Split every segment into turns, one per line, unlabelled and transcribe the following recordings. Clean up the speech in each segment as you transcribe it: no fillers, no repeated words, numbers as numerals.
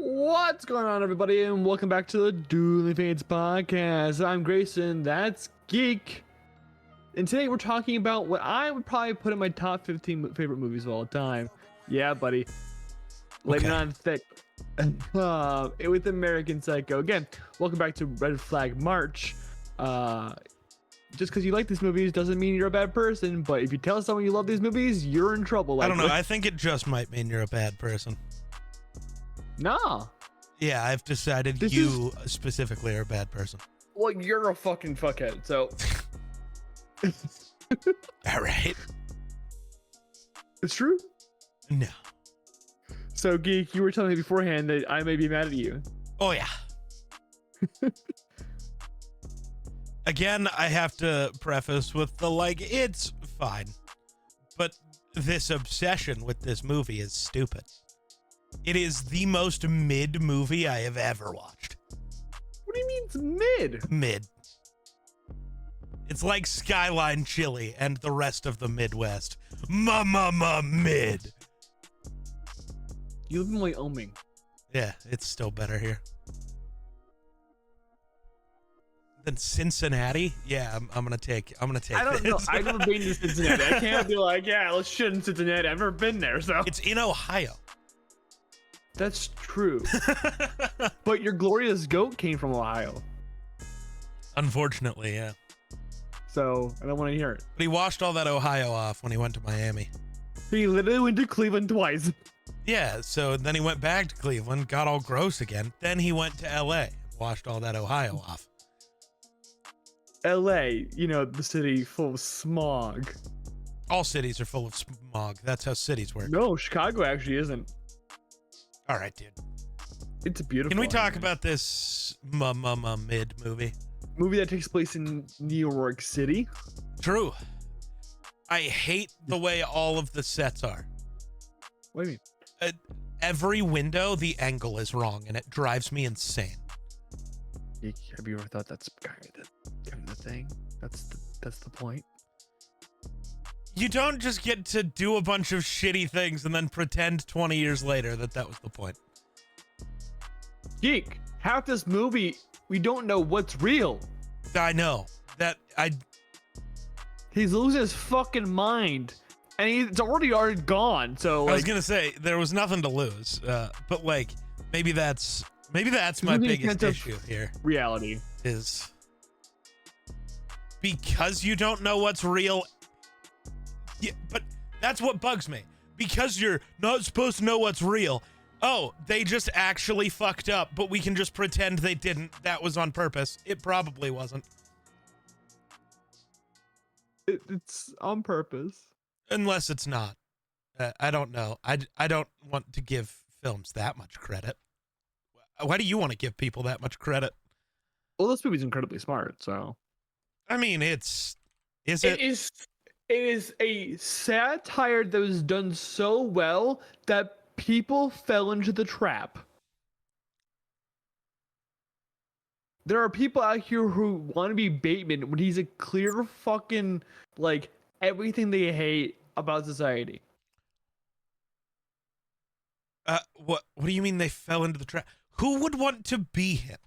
What's going on, everybody, and welcome back to the Dueling Fates podcast. I'm Grayson, that's Geek, and today we're talking about what I would probably put in my top 15 favorite movies of all time. Yeah, buddy. Laying on thick. With American Psycho. Again, welcome back to Red Flag March. Just because you like these movies doesn't mean you're a bad person, but if you tell someone you love these movies, you're in trouble.
I don't know. I think it just might mean you're a bad person.
Nah.
Yeah, I've decided you specifically are a bad person.
Well, you're a fucking fuckhead, so.
All right.
It's true?
No.
So, Geek, you were telling me beforehand that I may be mad at you.
Oh, yeah. Again, I have to preface with it's fine. But this obsession with this movie is stupid. It is the most mid movie I have ever watched.
What do you mean it's mid?
Mid. It's like Skyline Chili and the rest of the Midwest. Mid.
You live in Wyoming.
Yeah, it's still better here. Than Cincinnati? Yeah, I'm gonna take
I don't know. I've never been to Cincinnati. I can't be like, yeah, let's shit in Cincinnati. I've never been there, so.
It's in Ohio.
That's true. But your glorious goat came from Ohio.
Unfortunately, yeah.
So I don't want to hear it.
But he washed all that Ohio off when he went to Miami.
He literally went to Cleveland twice.
Yeah, so then he went back to Cleveland, got all gross again. Then he went to LA and washed all that Ohio off.
LA, you know, the city full of smog.
All cities are full of smog. That's how cities work.
No, Chicago actually isn't.
All right, dude.
It's beautiful.
Can we talk about this mid movie?
Movie that takes place in New York City?
True. I hate the way all of the sets are.
What do you mean?
Every window, the angle is wrong, and it drives me insane.
Have you ever thought that's kind of the thing? That's the point.
You don't just get to do a bunch of shitty things and then pretend 20 years later that was the point.
Geek, half this movie, we don't know what's real.
I know.
He's losing his fucking mind. And it's already gone, so
I was gonna say, there was nothing to lose. But like, maybe that's my biggest issue here.
Reality.
Is because you don't know what's real. Yeah, but that's what bugs me. Because you're not supposed to know what's real. Oh, they just actually fucked up, but we can just pretend they didn't. That was on purpose. It probably wasn't.
It's on purpose.
Unless it's not. I don't know. I don't want to give films that much credit. Why do you want to give people that much credit?
Well, this movie's incredibly smart, so.
I mean, It
is a satire that was done so well that people fell into the trap. There are people out here who want to be Bateman when he's a clear fucking, like, everything they hate about society.
What do you mean they fell into the trap? Who would want to be him?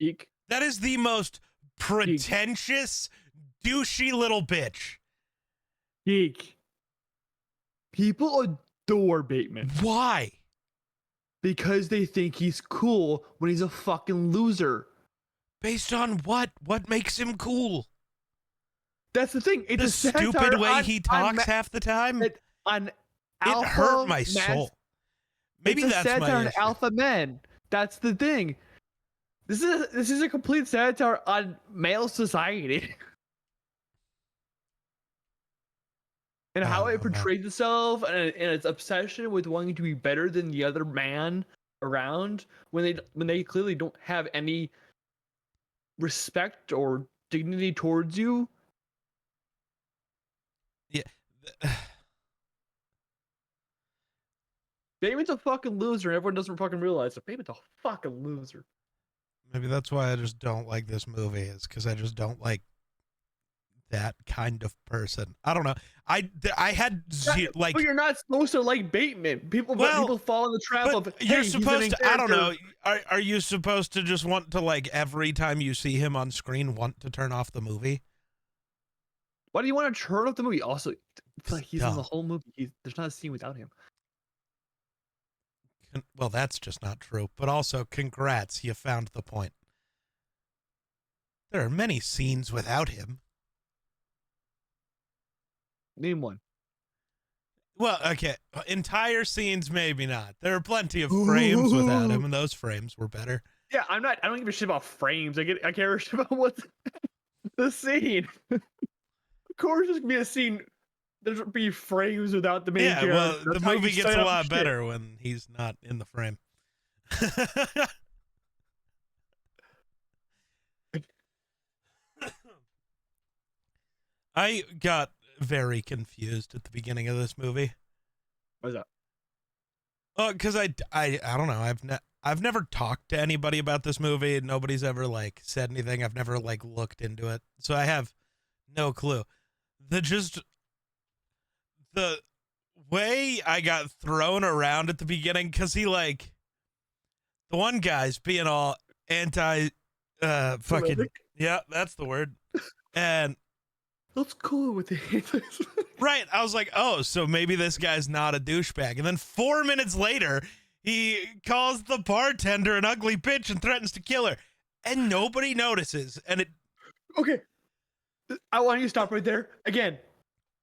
Eek.
That is the most pretentious, douchey little bitch.
Geek. People adore Bateman.
Why?
Because they think he's cool when he's a fucking loser.
Based on what? What makes him cool?
That's the thing. It's
the stupid way he talks half the time.
It
hurt my soul. Maybe
it's
that's
a satire
my
on
issue.
alpha men. That's the thing. This is a complete satire on male society. And how it portrays itself and its obsession with wanting to be better than the other man around when they clearly don't have any respect or dignity towards you.
Yeah.
Bateman's a fucking loser and everyone doesn't fucking realize it. Bateman's a fucking loser.
Maybe that's why I just don't like this movie, is because I just don't like that kind of person. I don't know. I had zero, like.
But you're not supposed to like Bateman. People fall in the trap of.
You're
Hey,
supposed to. I don't know. Are you supposed to just want to, like, every time you see him on screen, want to turn off the movie?
Why do you want to turn off the movie? Also, it's like he's
dumb.
in the whole movie. There's not a scene without him.
Well, that's just not true. But also, congrats, you found the point. There are many scenes without him.
Name one.
Well, okay, entire scenes, maybe not. There are plenty of frames without him, and those frames were better.
Yeah, I don't give a shit about frames. I care shit about what's the scene. Of course, there's gonna be a scene. There's be frames without the main character.
Yeah, well,
That's
the
how
movie
you
gets
set
a
up
lot
shit.
better when he's not in the frame. I got very confused at the beginning of this movie.
What's that?
Because I don't know. I've never talked to anybody about this movie. Nobody's ever, like, said anything. I've never, like, looked into it, so I have no clue. The way I got thrown around at the beginning, because he, like, the one guy's being all fucking, yeah, that's the word, and
That's cool with the
right, I was like, oh, so maybe this guy's not a douchebag. And then 4 minutes later, he calls the bartender an ugly bitch and threatens to kill her. And nobody notices. And it...
Okay. I want you to stop right there. Again,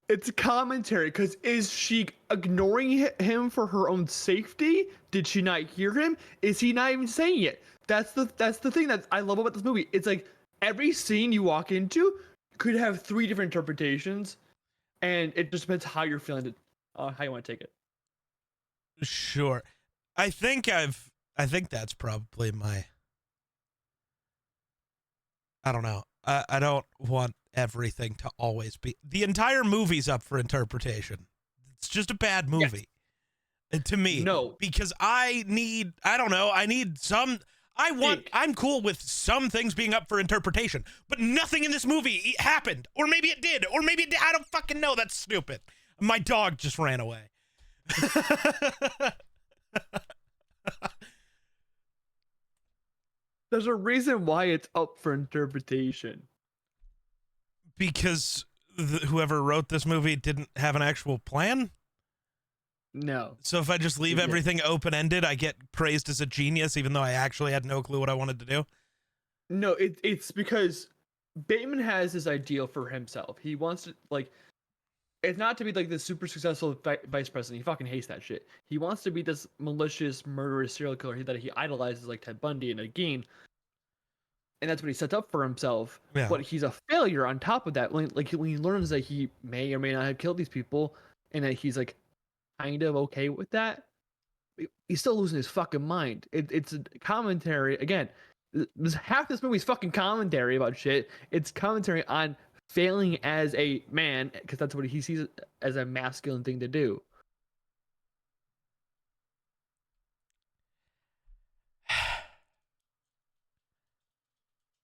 it's a commentary, because is she ignoring him for her own safety? Did she not hear him? Is he not even saying it? That's the thing that I love about this movie. It's like every scene you walk into could have 3 different interpretations, and it just depends how you're feeling it, how you want to take it.
Sure. I think that's probably my... I don't know. I don't want everything to always be... The entire movie's up for interpretation. It's just a bad movie. Yes. To me.
No.
Because I need some... I'm cool with some things being up for interpretation, but nothing in this movie happened. Or maybe it did. Or maybe it did. I don't fucking know. That's stupid. My dog just ran away.
There's a reason why it's up for interpretation.
Because whoever wrote this movie didn't have an actual plan?
No.
So if I just leave everything open-ended, I get praised as a genius, even though I actually had no clue what I wanted to do?
No, it's because Bateman has this ideal for himself. He wants to, like, it's not to be like this super successful vice president. He fucking hates that shit. He wants to be this malicious, murderous serial killer that he idolizes, like Ted Bundy and Gein. And that's what he sets up for himself.
Yeah.
But he's a failure on top of that. When he learns that he may or may not have killed these people, and that he's like kind of okay with that, he's still losing his fucking mind. It's a commentary. Again, half this movie's fucking commentary about shit. It's commentary on failing as a man, because that's what he sees as a masculine thing to do.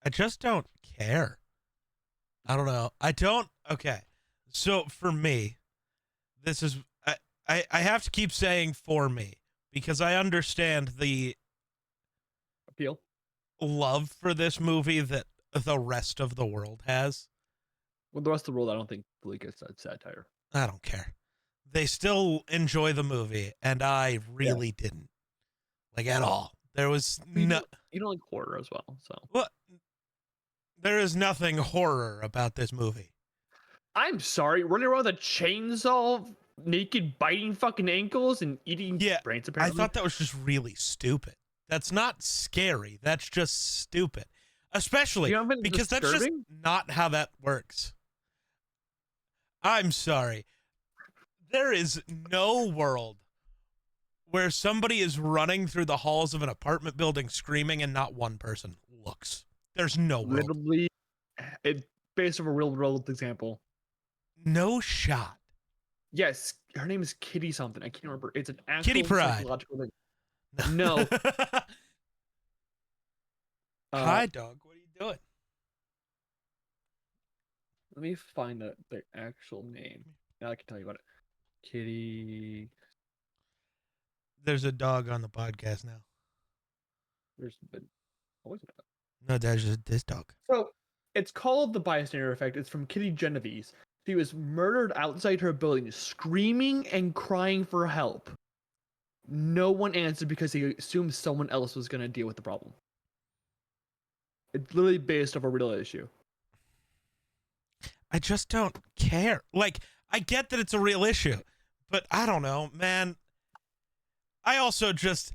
I just don't care. I don't know. Okay. So for me, this is... I have to keep saying for me, because I understand the
appeal,
love for this movie that the rest of the world has.
Well, the rest of the world, I don't think really gets that satire.
I don't care. They still enjoy the movie, and I really didn't. Like, at all. There was no...
You don't like horror as well, so...
Well, there is nothing horror about this movie.
I'm sorry, running around with a chainsaw, naked, biting fucking ankles and eating brains, apparently.
I thought that was just really stupid. That's not scary. That's just stupid. Especially because that's just not how that works. I'm sorry. There is no world where somebody is running through the halls of an apartment building screaming and not one person looks. There's no world.
Literally, based on a real world example.
No shot.
Yes, her name is Kitty something. I can't remember. It's an actual
Kitty Pryde.
Psychological thing. No.
Hi, dog. What are you doing?
Let me find the actual name. Now I can tell you about it. Kitty.
There's a dog on the podcast now.
There's been. What was it?
No, there's just this dog.
So it's called the bystander effect. It's from Kitty Genovese. She was murdered outside her building, screaming and crying for help. No one answered because he assumed someone else was going to deal with the problem. It's literally based off a real issue.
I just don't care. Like, I get that it's a real issue, but I don't know, man. I also just,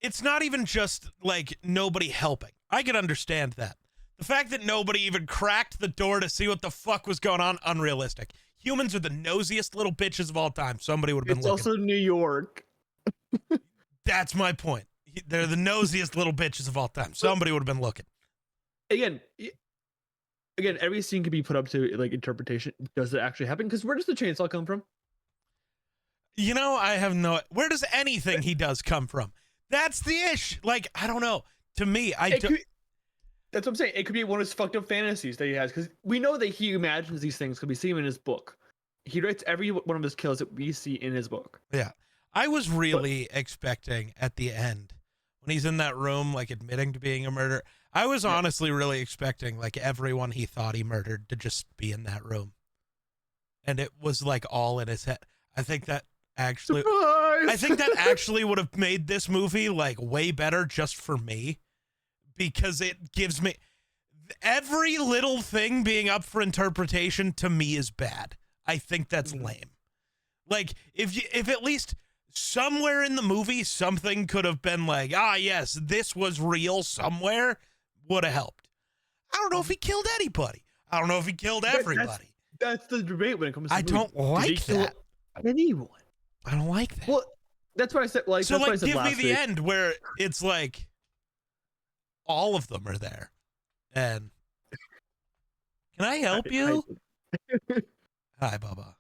it's not even just like nobody helping. I can understand that. The fact that nobody even cracked the door to see what the fuck was going on, unrealistic. Humans are the nosiest little bitches of all time. Somebody would have been looking.
It's also New York.
That's my point. They're the nosiest little bitches of all time. Somebody would have been looking.
Again, every scene can be put up to like interpretation. Does it actually happen? Because where does the chainsaw come from?
You know, I have no. Where does anything he does come from? That's the issue. Like, I don't know. To me, that's
what I'm saying. It could be one of his fucked up fantasies that he has, because we know that he imagines these things because we see him in his book. He writes every one of his kills that we see in his book.
Yeah. I was really expecting at the end, when he's in that room, like admitting to being a murderer, I was honestly really expecting like everyone he thought he murdered to just be in that room. And it was like all in his head. I think that actually,
Surprise!
I think that actually would have made this movie like way better just for me, because it gives me every little thing being up for interpretation to me is bad. I think that's lame. Like if at least somewhere in the movie something could have been like, ah, yes, this was real somewhere, would have helped. I don't know if he killed anybody. I don't know if he killed everybody.
That's the debate when it comes to
I don't like that.
Anyone.
I don't like that.
Well, that's what I said. Like,
so
that's what I
like,
said
give me
last
the
week.
end where it's like all of them are there. And can I help you? Hi, Bubba.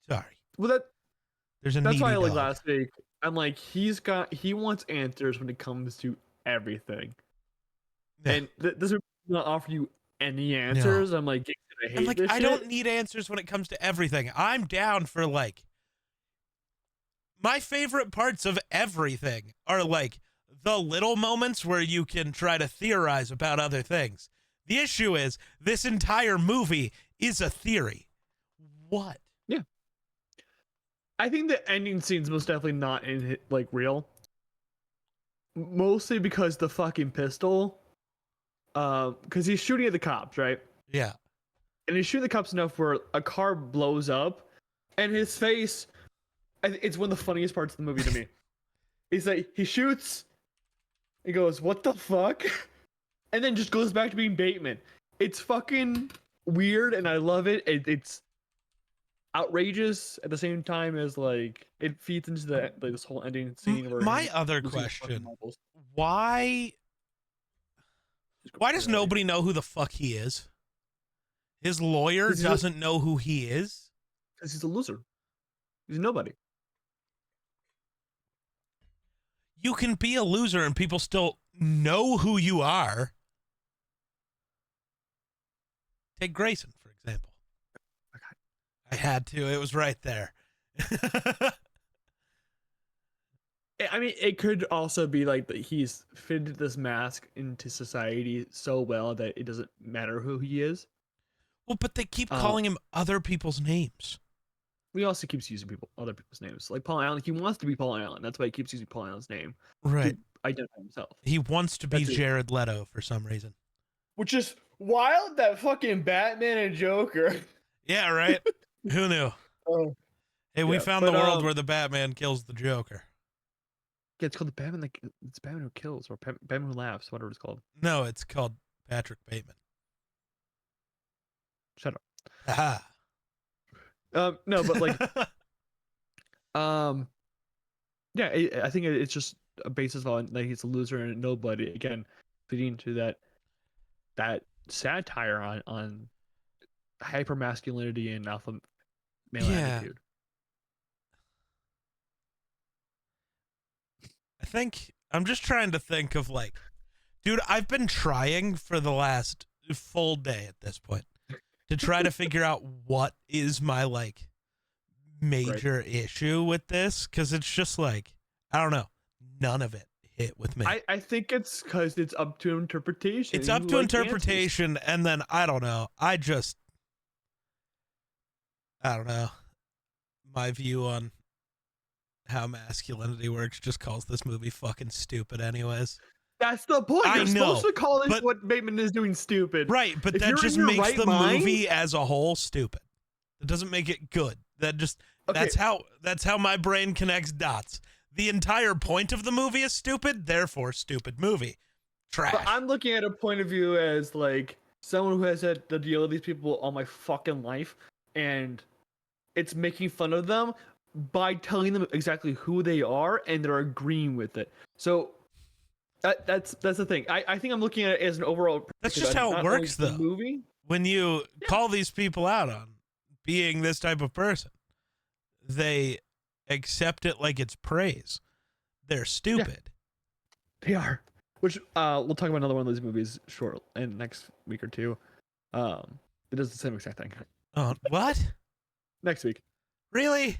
Sorry.
Well,
There's a
that's
needy
why like
dog.
last week I'm like, he wants answers when it comes to everything.
Yeah.
And this would not offer you any answers.
No.
I'm like, I hate
I'm like,
this
I
shit.
don't need answers when it comes to everything. I'm down for like, my favorite parts of everything are like the little moments where you can try to theorize about other things. The issue is this entire movie is a theory. What?
Yeah. I think the ending scene's most definitely not in like real. Mostly because the fucking pistol. Because he's shooting at the cops, right?
Yeah.
And he's shooting the cops enough where a car blows up, and his face. It's one of the funniest parts of the movie to me. He's like, he shoots. He goes, "What the fuck?" And then just goes back to being Bateman. It's fucking weird, and I love it. It's outrageous at the same time as like it feeds into the like this whole ending scene. Where
My other question: why does nobody know who the fuck he is? His lawyer doesn't know who he is?
Because he's a loser. He's nobody.
You can be a loser and people still know who you are. Take Grayson, for example.
Okay.
I had to. It was right there.
I mean, it could also be like that he's fitted this mask into society so well that it doesn't matter who he is.
Well, but they keep calling him other people's names.
He also keeps using other people's names. Like Paul Allen, he wants to be Paul Allen. That's why he keeps using Paul Allen's name.
Right.
To identify himself.
He wants to be Jared Leto for some reason.
Which is wild, that fucking Batman and Joker.
Yeah, right? Who knew?
Oh.
Hey, we found the world where the Batman kills the Joker.
Yeah, it's called the Batman. It's Batman Who Kills, or Batman Who Laughs, whatever it's called.
No, it's called Patrick Bateman.
Shut up.
Aha.
No, but like, yeah, I think it's just a basis on like he's a loser and nobody. Again, feeding into that satire on hyper masculinity and alpha male attitude.
I think I'm just trying to think of like, dude, I've been trying for the last full day at this point to try to figure out what is my like major issue with this, because it's just like, I don't know, none of it hit with me.
I think it's because it's up to interpretation.
It's up to interpretation, and then I don't know. I don't know. My view on how masculinity works just calls this movie fucking stupid anyways.
That's the point.
I
You're
know,
supposed to call this
but-
what Bateman is doing stupid.
Right, but
If
that
you're
just
in your
makes
right
the
mind-
movie as a whole stupid. It doesn't make it good. That just
Okay.
that's how my brain connects dots. The entire point of the movie is stupid, therefore stupid movie. Trash.
But I'm looking at a point of view as like someone who has had to deal with these people all my fucking life, and it's making fun of them by telling them exactly who they are, and they're agreeing with it. So that's the thing. I think I'm looking at it as an overall.
That's just how it
not
works,
only the
though.
Movie.
When you call these people out on being this type of person, they accept it like it's praise. They're stupid.
They are. Which we'll talk about another one of those movies short in next week or two. It does the same exact thing.
Oh, what?
Next week.
Really?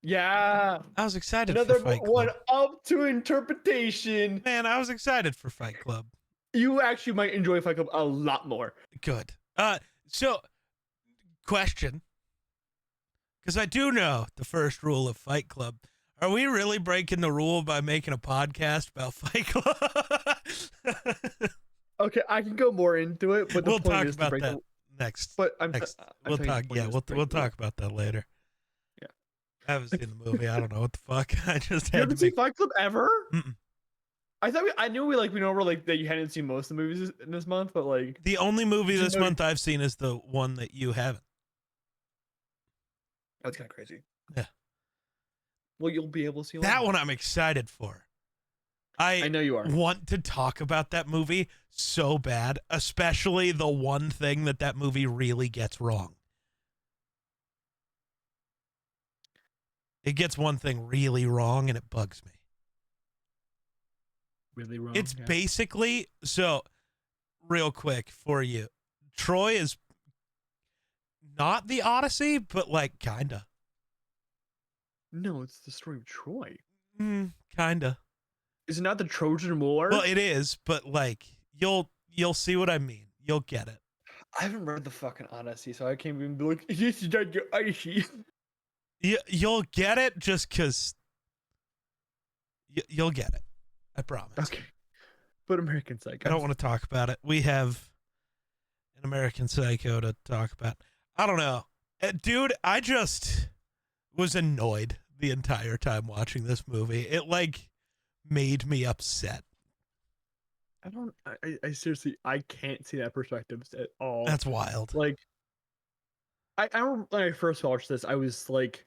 Yeah.
I was excited
Another
for Fight Club.
one up to interpretation.
Man, I was excited for Fight Club.
You actually might enjoy Fight Club a lot more.
Good. So, question. Because I do know the first rule of Fight Club. Are we really breaking the rule by making a podcast about Fight Club?
Okay, I can go more into it, but the
We'll
point
talk
is to
about
break
that
the,
next.
but I'm
Next.
I'm
We'll
telling you
talk.
the point
Yeah,
is
we'll
to break
we'll
the rule.
talk about that later.
Yeah.
I haven't seen the movie. I don't know what the fuck. I just
You
had
haven't
to
seen
make.
Fight Club ever?
Mm-mm.
I knew we know like that you hadn't seen most of the movies in this month, but like
The only movie
Did you
this
know-
month I've seen is the one that you haven't.
that's kind of crazy.
Yeah.
Well, you'll be able to see
That one I'm excited for.
I know you are.
Want to talk about that movie so bad, especially the one thing that movie really gets wrong. It gets one thing really wrong, and it bugs me.
Really wrong.
It's
yeah.
basically, so real quick for you, Troy is not the Odyssey, but like kinda.
No, it's the story of Troy.
Kinda.
Is it not the Trojan War?
Well, it is, but like you'll see what I mean. You'll get it.
I haven't read the fucking Odyssey, so I can't even be like, this is not your Odyssey.
You'll get it just because you'll get it. I promise.
Okay. But American Psycho.
I don't want to talk about it. We have an American Psycho to talk about. I don't know. Dude, I just was annoyed the entire time watching this movie. It like made me upset.
I seriously, I can't see that perspective at all.
That's wild.
Like, I remember when I first watched this, I was like,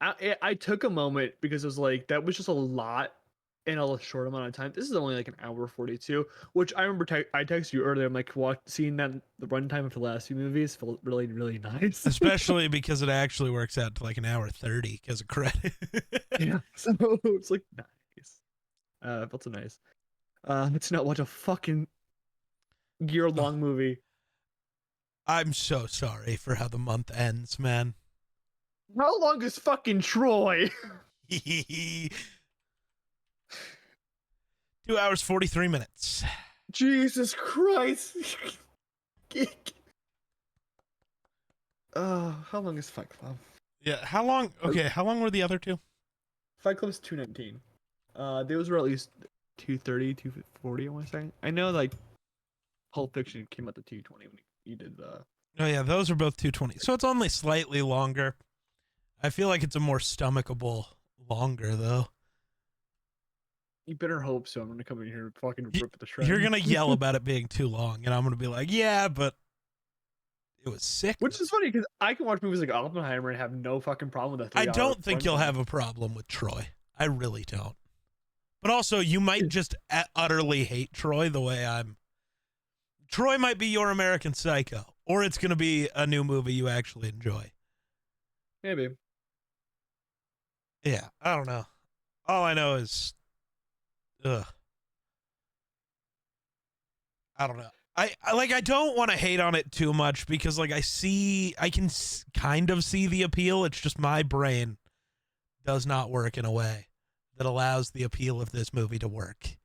I took a moment because it was like, that was just a lot in a short amount of time. This is only like an hour 42, which I remember I texted you earlier. I'm like, seeing that the runtime of the last few movies felt really, really nice.
Especially because it actually works out to like an hour 30 because of credit.
Yeah, so it's like nice. It felt so nice. Let's not watch a fucking year-long movie.
I'm so sorry for how the month ends, man.
How long is fucking Troy?
2 hours 43 minutes.
Jesus Christ. How long is Fight Club?
Yeah, how long? Okay, how long were the other two?
Fight Club is 219. Those were at least 230, 240, I want to say. I know, like, Pulp Fiction came out to 220 when you did the...
Oh yeah, those are both 220. So it's only slightly longer. I feel like it's a more stomachable longer though.
You better hope so. I'm going to come in here and fucking rip at the shred.
You're gonna yell about it being too long, and I'm gonna be like, yeah, but it was sick.
Which is funny, because I can watch movies like Oppenheimer and have no fucking problem with that.
I don't think you'll have a problem with Troy. I really don't. But also, you might just utterly hate Troy the way I'm. Troy might be your American Psycho, or it's going to be a new movie you actually enjoy.
Maybe.
Yeah, I don't know. All I know is, I don't know. I don't want to hate on it too much because like I can kind of see the appeal. It's just my brain does not work in a way that allows the appeal of this movie to work,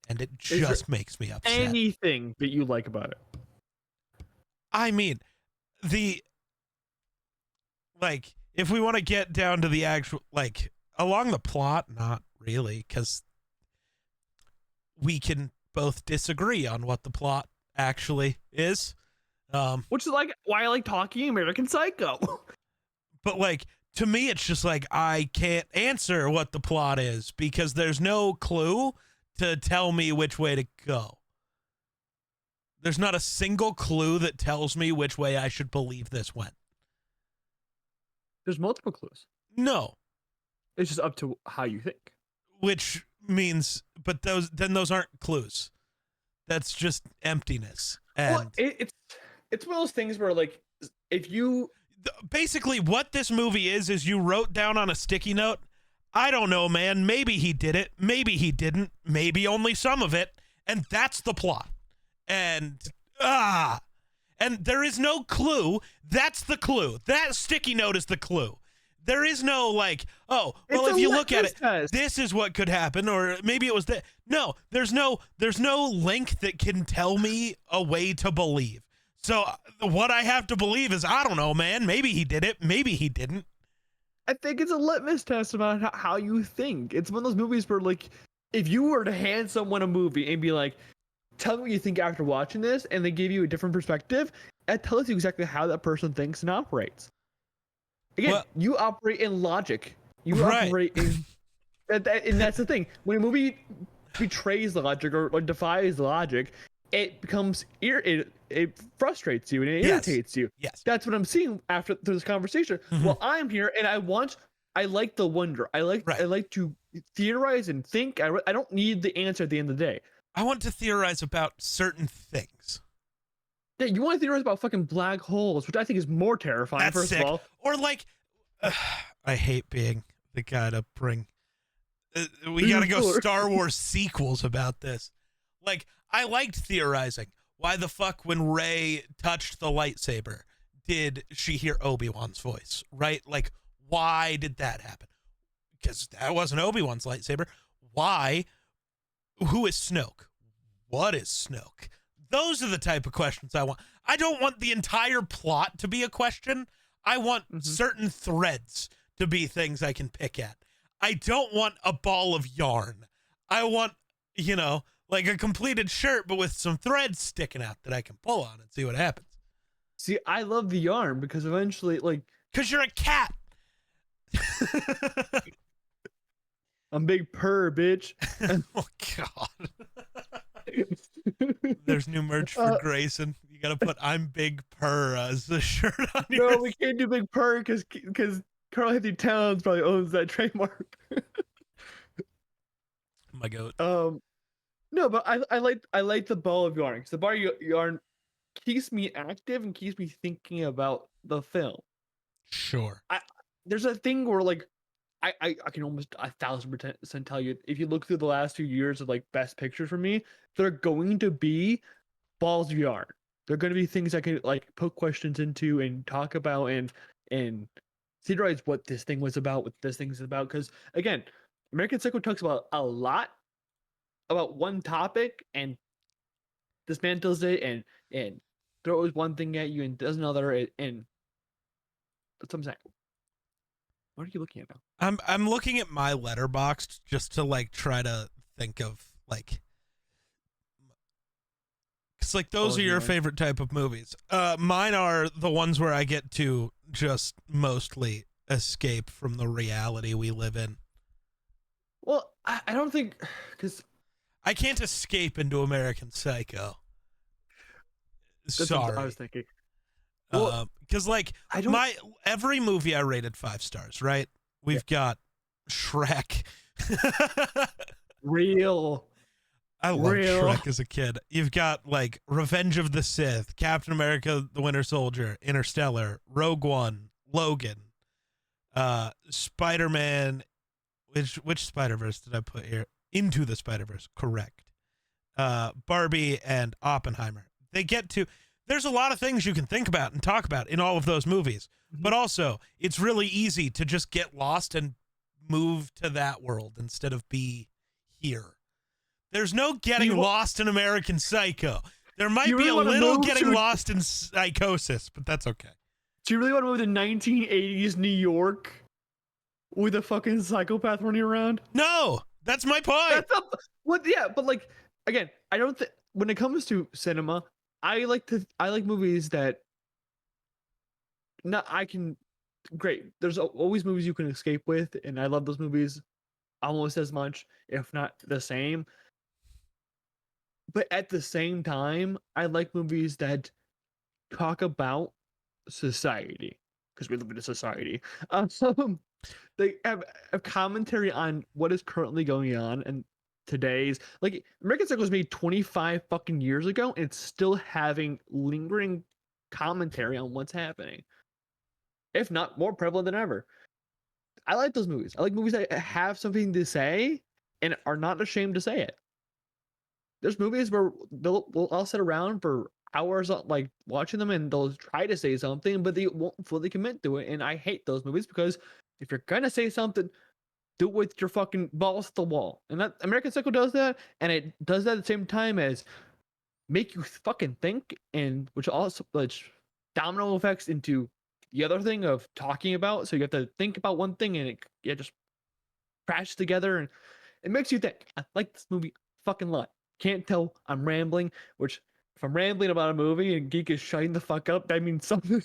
and it just makes me upset.
Anything that you like about it?
I mean, if we want to get down to the actual, like, along the plot, not really, because we can both disagree on what the plot actually is.
Which is like why I like talking American Psycho.
But like, to me, it's just like, I can't answer what the plot is because there's no clue to tell me which way to go. There's not a single clue that tells me which way I should believe this went.
There's multiple clues.
No.
It's just up to how you think.
Which means, but those aren't clues. That's just emptiness. And
well, it's one of those things where, like, if you...
Basically, what this movie is you wrote down on a sticky note, I don't know, man, maybe he did it, maybe he didn't, maybe only some of it, and that's the plot. And there is no clue. That's the clue. That sticky note is the clue. There is no like, oh, well, if you look at it, this is what could happen, or maybe it was that. No, there's no link that can tell me a way to believe. So what I have to believe is, I don't know, man. Maybe he did it. Maybe he didn't.
I think it's a litmus test about how you think. It's one of those movies where, like, if you were to hand someone a movie and be like, tell me what you think after watching this, and they give you a different perspective, it tells you exactly how that person thinks and operates. Again, you operate in logic. You operate in... and that's the thing. When a movie betrays logic or defies logic, it becomes... It frustrates you and it irritates you.
Yes.
That's what I'm seeing after this conversation.
Mm-hmm.
Well, I'm here, and I like the wonder. I like to theorize and think. I don't need the answer at the end of the day.
I want to theorize about certain things.
Yeah, you want to theorize about fucking black holes, which I think is more terrifying.
That's
first
sick.
of all,
or like, I hate being the guy to bring. We gotta go Star Wars sequels about this. Like, I liked theorizing. Why the fuck, when Rey touched the lightsaber, did she hear Obi-Wan's voice? Right? Like, why did that happen? Because that wasn't Obi-Wan's lightsaber. Why? Who is Snoke? What is Snoke? Those are the type of questions I want. I don't want the entire plot to be a question. I want certain threads to be things I can pick at. I don't want a ball of yarn. I want, like a completed shirt, but with some threads sticking out that I can pull on and see what happens.
See, I love the yarn because eventually, like...
Because you're a cat.
I'm big purr, bitch.
Oh, God. There's new merch for Grayson. You gotta put "I'm Big Purr" as the shirt on your...
No, we can't do big purr because Carl Anthony Towns probably owns that trademark.
My goat.
No, but I like the ball of yarn because the ball of yarn keeps me active and keeps me thinking about the film.
Sure.
There's a thing where, like, I can almost 1,000% tell you, if you look through the last few years of like best pictures for me, they're going to be balls of yarn. They're going to be things I can like poke questions into and talk about and theorize what this thing was about, what this thing is about. Because again, American Psycho talks about a lot about one topic and dismantles it and throws one thing at you and does another, and that's what I'm saying. What are you looking at now?
I'm looking at my Letterboxd just to like try to think of like, it's like those are your favorite type of movies. Mine are the ones where I get to just mostly escape from the reality we live in.
Well, I don't think, because
I can't escape into American Psycho. Sorry,
I was thinking.
Because like every movie I rated 5 stars, right? We've got Shrek.
Real.
I loved Shrek as a kid. You've got like Revenge of the Sith, Captain America, the Winter Soldier, Interstellar, Rogue One, Logan, Spider-Man. Which Spider-Verse did I put here? Into the Spider-Verse, correct. Barbie and Oppenheimer. they get to. There's a lot of things you can think about and talk about in all of those movies, but also it's really easy to just get lost and move to that world instead of be here. There's no getting lost in American Psycho. There might be a little getting lost in Psychosis, but that's okay.
Do you really want to move to 1980s New York with a fucking psychopath running around?
No, that's my point.
Yeah, but like again, I don't think when it comes to cinema, I like movies that great. There's always movies you can escape with, and I love those movies almost as much, if not the same. But at the same time, I like movies that talk about society, because we live in a society. They have a commentary on what is currently going on and today's like American Psycho was made 25 fucking years ago, and it's still having lingering commentary on what's happening, if not more prevalent than ever. I like those movies. I like movies that have something to say and are not ashamed to say it. There's movies where I'll sit around for hours like watching them, and they'll try to say something, but they won't fully commit to it. And I hate those movies, because if you're gonna say something, do it with your fucking balls to the wall. And that American Psycho does that, and it does that at the same time as make you fucking think, and which domino effects into the other thing of talking about. So you have to think about one thing, and it just crashes together, and it makes you think. I like this movie a fucking lot. Can't tell I'm rambling, which if I'm rambling about a movie and Geek is shutting the fuck up, that means something.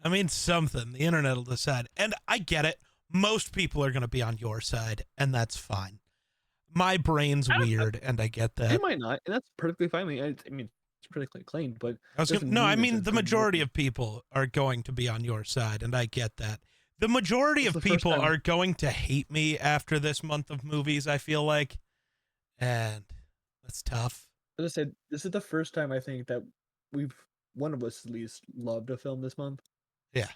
I mean, something. The internet will decide. And I get it. Most people are going to be on your side, and that's fine. My brain's weird, and I get that.
It might not, and that's perfectly fine. I mean, it's critically acclaimed, but
I mean, the majority of people are going to be on your side, and I get that. The majority of people are going to hate me after this month of movies, I feel like. And that's tough.
As I said, this is the first time I think that one of us at least loved a film this month.
Yeah.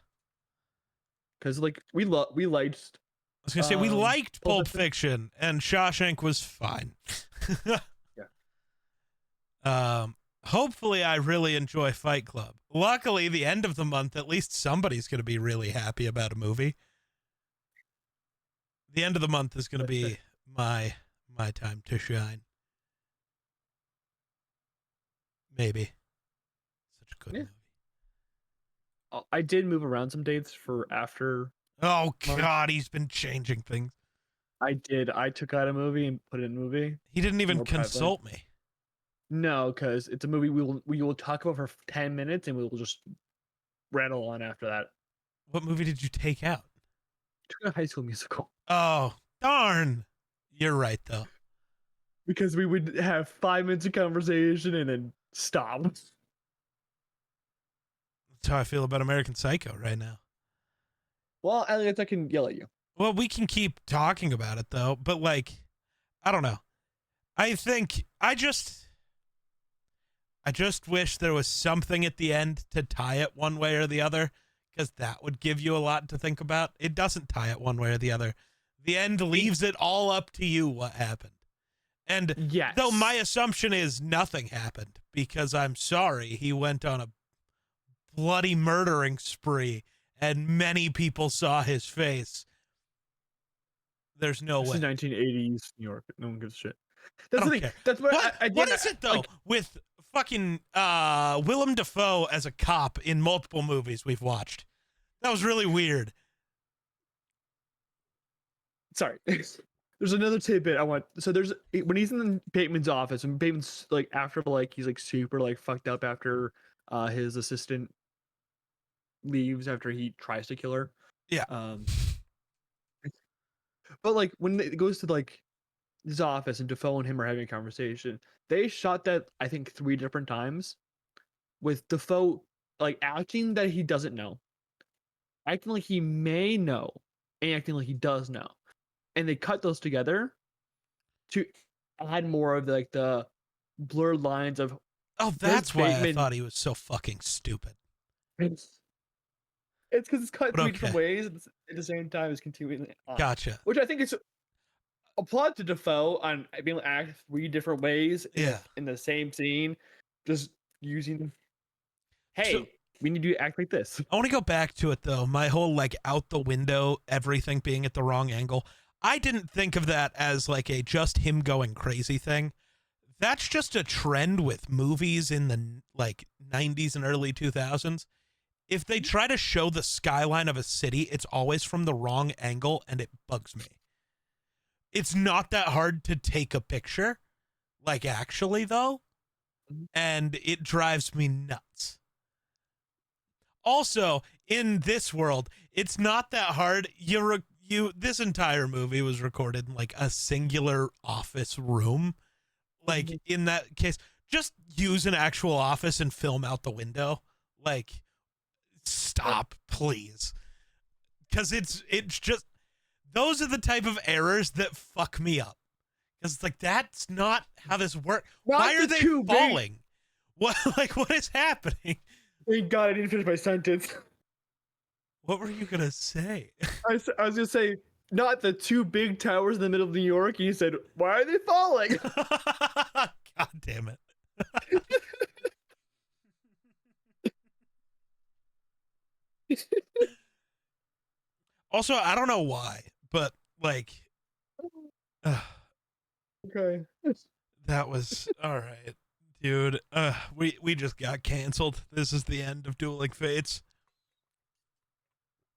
Because like we liked.
I was gonna say we liked Pulp Fiction, and Shawshank was fine.
Yeah.
Hopefully I really enjoy Fight Club. Luckily, the end of the month, at least somebody's gonna be really happy about a movie. The end of the month is gonna be my time to shine. Maybe. Such a good movie.
I did move around some dates for after.
Oh God, he's been changing things.
I did. I took out a movie and put it in a movie.
He didn't even consult me. No,
because it's a movie we will talk about for 10 minutes, and we will just rattle on after that.
What movie did you take out?
I took a High School Musical.
Oh, darn. You're right, though.
Because we would have 5 minutes of conversation and then stop.
That's how I feel about American Psycho right now.
Well, at least I can yell at you.
Well, we can keep talking about it, though. But, like, I don't know. I think I just wish there was something at the end to tie it one way or the other, because that would give you a lot to think about. It doesn't tie it one way or the other. The end leaves it all up to you what happened. And
yes,
though my assumption is nothing happened, because I'm sorry, he went on a bloody murdering spree and many people saw his face. There's no way.
This is 1980s New York. No one gives a shit.
That's the thing. Care. That's what is it, though, with fucking Willem Dafoe as a cop in multiple movies we've watched? That was really weird.
Sorry. There's another tidbit I want. So there's when he's in Bateman's office, and Bateman's like after like he's like super like fucked up after his assistant leaves after he tries to kill her.
Yeah.
But like when it goes to like his office and Dafoe and him are having a conversation, they shot that I think 3 different times, with Dafoe like acting that he doesn't know, acting like he may know, and acting like he does know. And they cut those together to add more of like the blurred lines of.
Oh, that's why I thought he was so fucking stupid.
It's because it's cut 3 different ways at the same time as continuing on.
Gotcha.
Which I think is applaud to Defoe on being able to act 3 different ways
Yeah.
in the same scene, just using. Hey,
So-
we need to act like this.
I want to go back to it though. My whole like out the window, everything being at the wrong angle. I didn't think of that as like a just him going crazy thing. That's just a trend with movies in the like 90s and early 2000s. If they try to show the skyline of a city, it's always from the wrong angle and it bugs me. It's not that hard to take a picture, like actually though, and it drives me nuts. Also, in this world, it's not that hard. This entire movie was recorded in like a singular office room. Like in that case, just use an actual office and film out the window. Like, stop, please, because it's just those are the type of errors that fuck me up. Because it's like that's not how this works. Why are they falling? What what is happening?
Thank God I didn't finish my sentence.
What were you gonna say?
I was gonna say, not the 2 big towers in the middle of New York. And you said, why are they falling?
God damn it. Also, I don't know why, but like,
Okay.
that was all right, dude. We just got canceled. This is the end of Dueling Fates.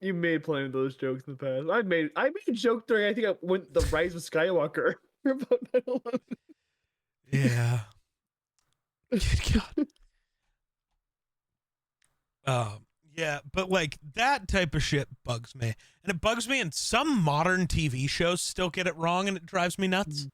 You made plenty of those jokes in the past. I made a joke during I think I went the Rise of Skywalker about 9/11.
Yeah. Good God. Yeah, but like that type of shit bugs me. And it bugs me, and some modern TV shows still get it wrong, and it drives me nuts.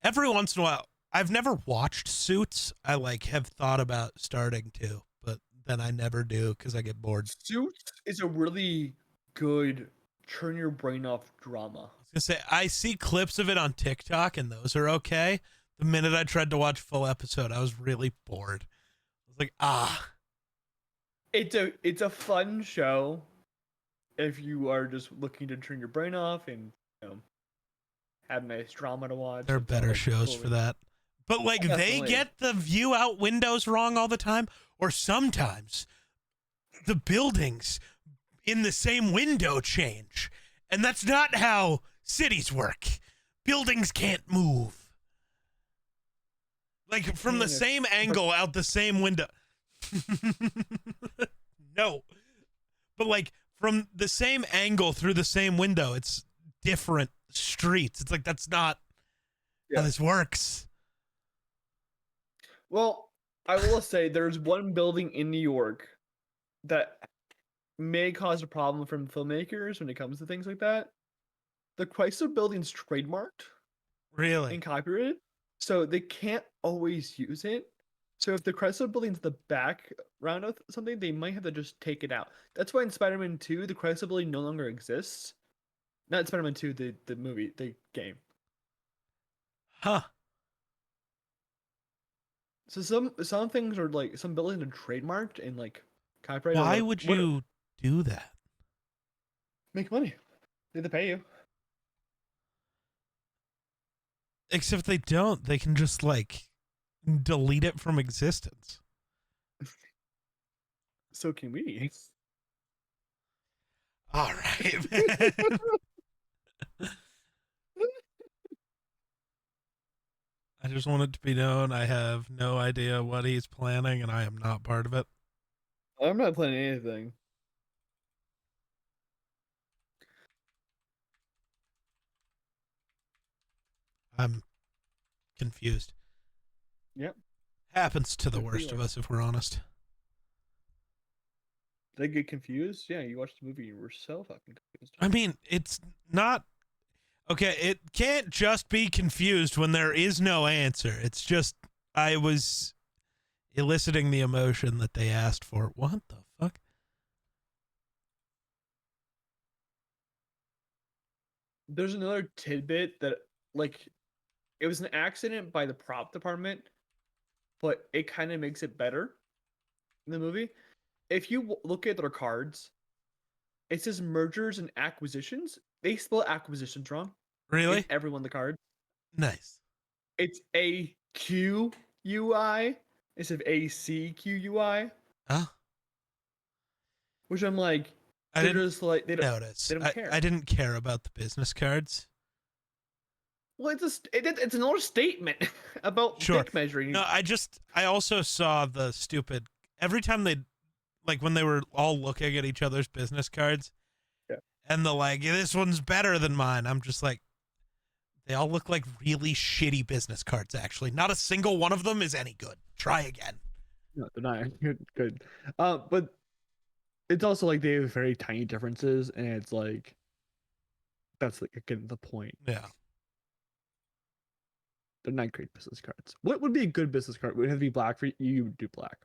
Every once in a while, I've never watched Suits. I like have thought about starting to, but then I never do because I get bored.
Suits is a really good turn your brain off drama.
I was gonna say I see clips of it on TikTok, and those are okay. The minute I tried to watch a full episode, I was really bored. I was like,
It's a fun show if you are just looking to turn your brain off and have nice drama to watch.
There are better shows for that. But like they get the view out windows wrong all the time, or sometimes the buildings in the same window change. And that's not how cities work. Buildings can't move. Like from the same angle out the same window. No. But like from the same angle through the same window, it's different streets. It's like that's not how this works.
Well, I will say there's one building in New York that may cause a problem from filmmakers when it comes to things like that. The Chrysler Building's trademarked.
Really?
And copyrighted. So they can't always use it. So if the Chrysler Building's the background of something, they might have to just take it out. That's why in Spider-Man 2, the Chrysler Building no longer exists. Not Spider-Man 2, the movie, the game.
Huh.
So some things are like some buildings are trademarked and like copyrighted.
Why would you do that?
Make money? They pay you.
Except they don't. They can just like delete it from existence.
So can we.
All right, man. I just want it to be known I have no idea what he's planning, and I am not part of it.
I'm not planning anything.
I'm confused.
Yep.
Happens to the worst of us, if we're honest.
Did I get confused? Yeah, you watched the movie, you were so fucking confused.
I mean, it's not... Okay, it can't just be confused when there is no answer. It's just, I was eliciting the emotion that they asked for. What the fuck?
There's another tidbit that, like, it was an accident by the prop department, but it kind of makes it better in the movie. If you look at their cards, it says mergers and acquisitions. They spell acquisitions wrong.
Really?
in every one of the cards.
Nice.
It's AQUI instead of ACQUI,
Oh,
which I'm like,
I
they're
didn't
just like they
notice.
don't care.
I didn't care about the business cards.
Well, it's an old statement about
Sure.
dick measuring.
No, I also saw the stupid every time they like when they were all looking at each other's business cards
Yeah.
and the like, this one's better than mine. I'm just like, they all look like really shitty business cards, actually. Not a single one of them is any good. Try again.
No, they're not good. But it's also like they have very tiny differences, and it's like that's like again the point.
Yeah.
They're not great business cards. What would be a good business card? Would it have to be black for you? You would do black.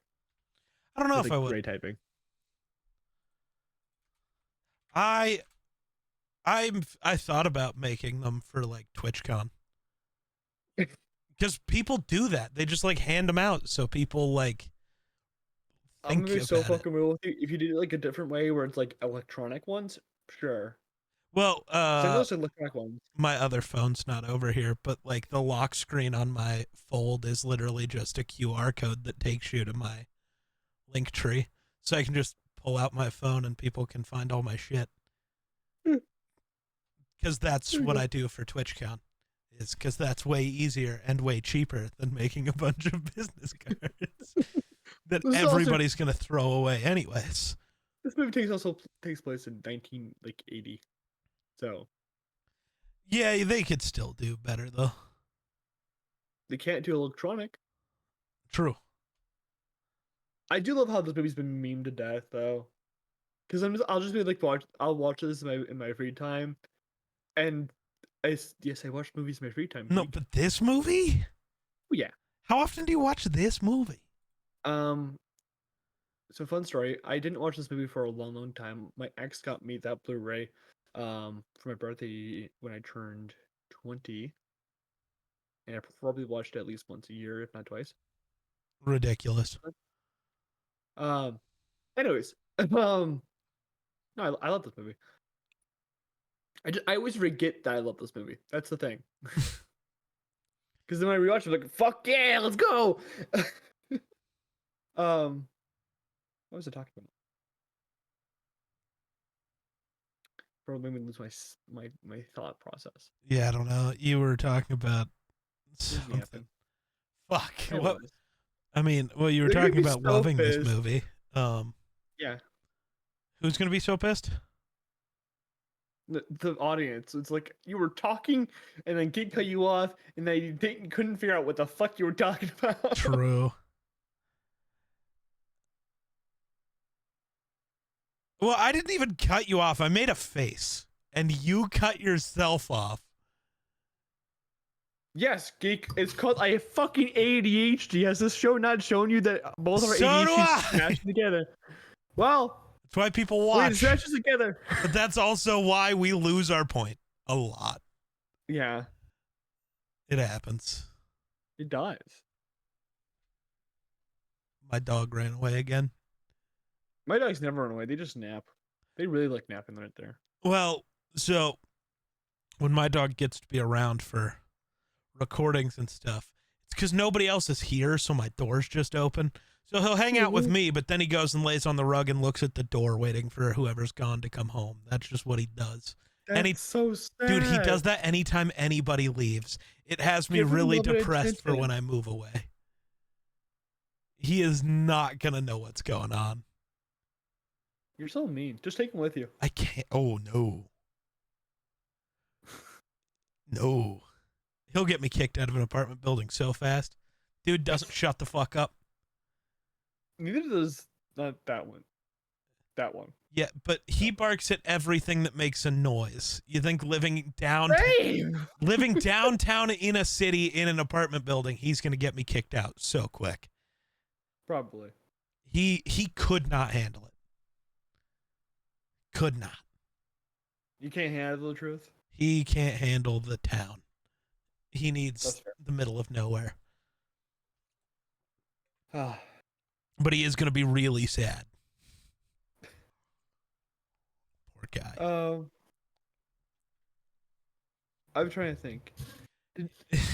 I don't know
With
if
like
I would.
gray typing.
I I thought about making them for like TwitchCon. Because people do that. They just like hand them out so people like
I'm
think
gonna be so
about it.
fucking real with you. If you did it like a different way where it's like electronic ones, sure.
Well,
Send those electronic ones.
my other phone's not over here, but like the lock screen on my Fold is literally just a QR code that takes you to my link tree. So I can just pull out my phone and people can find all my shit. Because that's what I do for TwitchCon. Is because that's way easier and way cheaper than making a bunch of business cards that
This is also-
everybody's gonna throw away anyways.
This movie takes place in 1980. So
Yeah, they could still do better though.
they can't do electronic.
True.
I do love how this movie's been memed to death though. Because I'll just be like I'll watch this in my free time. And yes, I watch movies in my free time.
No,
Geek.
but this movie?
Oh, yeah.
How often do you watch this movie?
So fun story. I didn't watch this movie for a long, long time. My ex got me that Blu-ray, for my birthday when I turned 20, and I probably watched it at least once a year, if not twice.
Ridiculous.
Um, anyways, no, I love this movie. I always forget that I love this movie. That's the thing. Because then when I rewatch it, I'm like, fuck yeah, let's go. What was I talking about? Probably made me lose my thought process.
Yeah, I don't know. You were talking about
Disney
something.
happened.
Fuck.
It
What?
was.
I mean, well, you were
They're gonna
talking
be
about
so
loving this
pissed.
movie.
Yeah.
Who's gonna be so pissed?
The audience. It's like you were talking and then Geek cut you off and they couldn't figure out what the fuck you were talking about.
True. Well, I didn't even cut you off. I made a face, and you cut yourself off.
Yes, Geek. It's called I have fucking ADHD. Has this show not shown you that both of our
So do I.
ADHDs smashed together? Well,
That's why people
we
watch.
smashed together.
But that's also why we lose our point a lot.
Yeah,
It happens.
it does.
My dog ran away again.
My dogs never run away. They just nap. They really like napping right there.
Well, so when my dog gets to be around for recordings and stuff, it's because nobody else is here, so my door's just open. So he'll hang out with me, but then he goes and lays on the rug and looks at the door waiting for whoever's gone to come home. That's just what he does.
That's so sad.
Dude, he does that anytime anybody leaves. It has me
Give him
really
love and
depressed for
attention.
when I move away. He is not going to know what's going on.
You're so mean. Just take him with you.
I can't. Oh, no. No. He'll get me kicked out of an apartment building so fast. Dude doesn't shut the fuck up.
Neither does not that one. That one.
Yeah, but he barks at everything that makes a noise. You think living downtown in a city in an apartment building, he's going to get me kicked out so quick.
Probably.
He could not handle it. Could not.
You can't handle the truth.
He can't handle the town. He
That's
needs
fair.
the middle of nowhere.
Ah,
But he is going to be really sad. Poor guy.
I'm trying to think.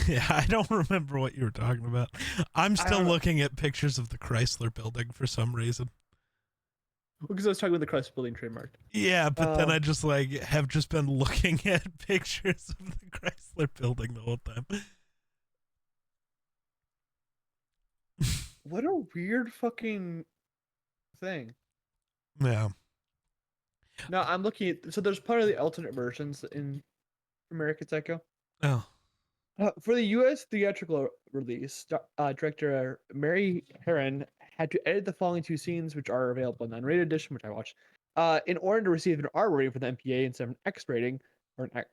Yeah, I don't remember what you were talking about. I'm still looking at pictures of the Chrysler building for some reason.
Because I was talking about the Chrysler building trademarked.
Yeah, but then I just have just been looking at pictures of the Chrysler building the whole time.
What a weird fucking thing.
Yeah.
No, I'm looking at, so there's part of the alternate versions in American Psycho.
Oh.
For the U.S. theatrical release, director Mary Herron had to edit the following two scenes, which are available in the unrated edition, which I watched, in order to receive an R rating for the MPA instead of an X rating, or an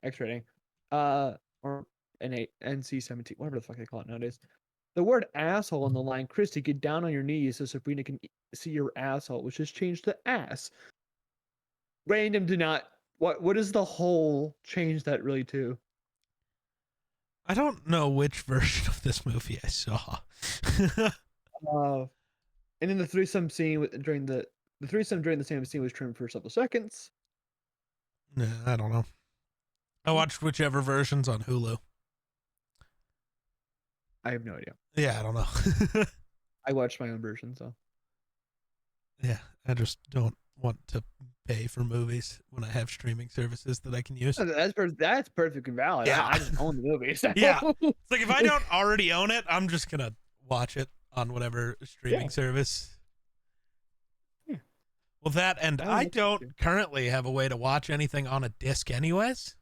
X rating, or an NC-17, whatever the fuck they call it nowadays. The word asshole in the line, Christy, get down on your knees so Sabrina can see your asshole, which is changed to ass. Random do not. What is the whole change that really to?
I don't know which version of this movie I saw.
And then the threesome scene during the threesome during the same scene was trimmed for several seconds.
Nah, I don't know. I watched whichever versions on Hulu.
I have no idea.
Yeah, I don't know.
I watched my own version, so.
Yeah, I just don't want to pay for movies when I have streaming services that I can use.
That's perfectly valid.
Yeah.
I just own the movie. So.
Yeah. It's like if I don't already own it, I'm just going to watch it on whatever streaming service.
Yeah.
Well, that, and I don't currently have a way to watch anything on a disc anyways.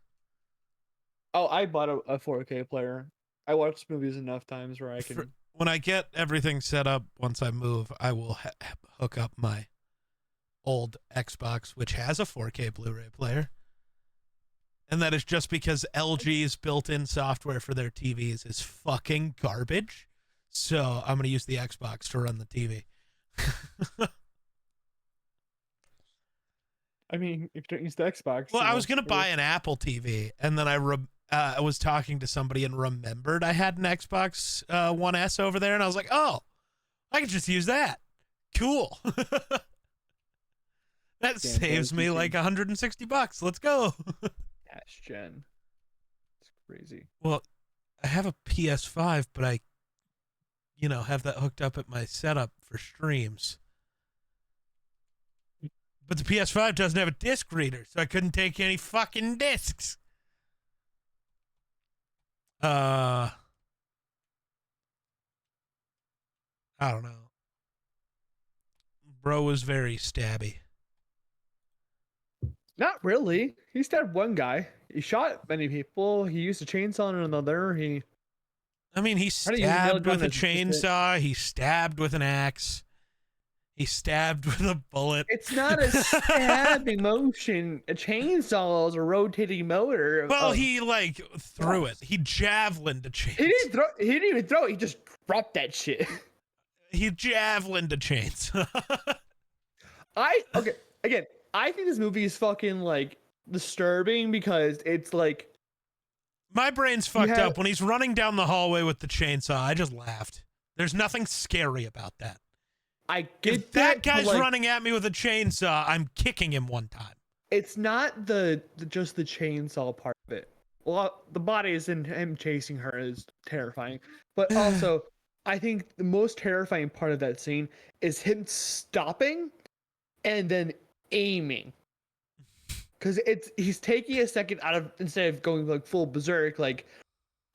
Oh, I bought a 4K player. I watched movies enough times where I can.
When I get everything set up, once I move, I will hook up my old Xbox, which has a 4K Blu-ray player. And that is just because LG's built-in software for their TVs is fucking garbage. So I'm going to use the Xbox to run the TV.
I mean, if you don't use the Xbox.
Well, I was going to buy an Apple TV, and then I was talking to somebody and remembered I had an Xbox One S over there, and I was like, oh, I can just use that. Cool. That saves me like $160. Let's go.
Dash Gen. It's crazy.
Well, I have a PS5, but I, have that hooked up at my setup for streams. But the PS5 doesn't have a disc reader, so I couldn't take any fucking discs. I don't know. Bro was very stabby.
Not really. He stabbed one guy. He shot many people. He used a chainsaw on another. He
stabbed with a chainsaw. He stabbed with an axe. He stabbed with a bullet.
It's not a stabbing motion. A chainsaw is a rotating motor.
Well, he threw it. He javelined a chainsaw.
He didn't even throw it. He just dropped that shit.
He javelined a chainsaw.
Again, I think this movie is fucking disturbing because it's like
my brain's fucked up. When he's running down the hallway with the chainsaw, I just laughed. There's nothing scary about that.
I get
if that guy's running at me with a chainsaw, I'm kicking him one time.
It's not just the chainsaw part of it. Well, the body is in him chasing her is terrifying, but also I think the most terrifying part of that scene is him stopping and then aiming, because he's taking a second out of, instead of going full berserk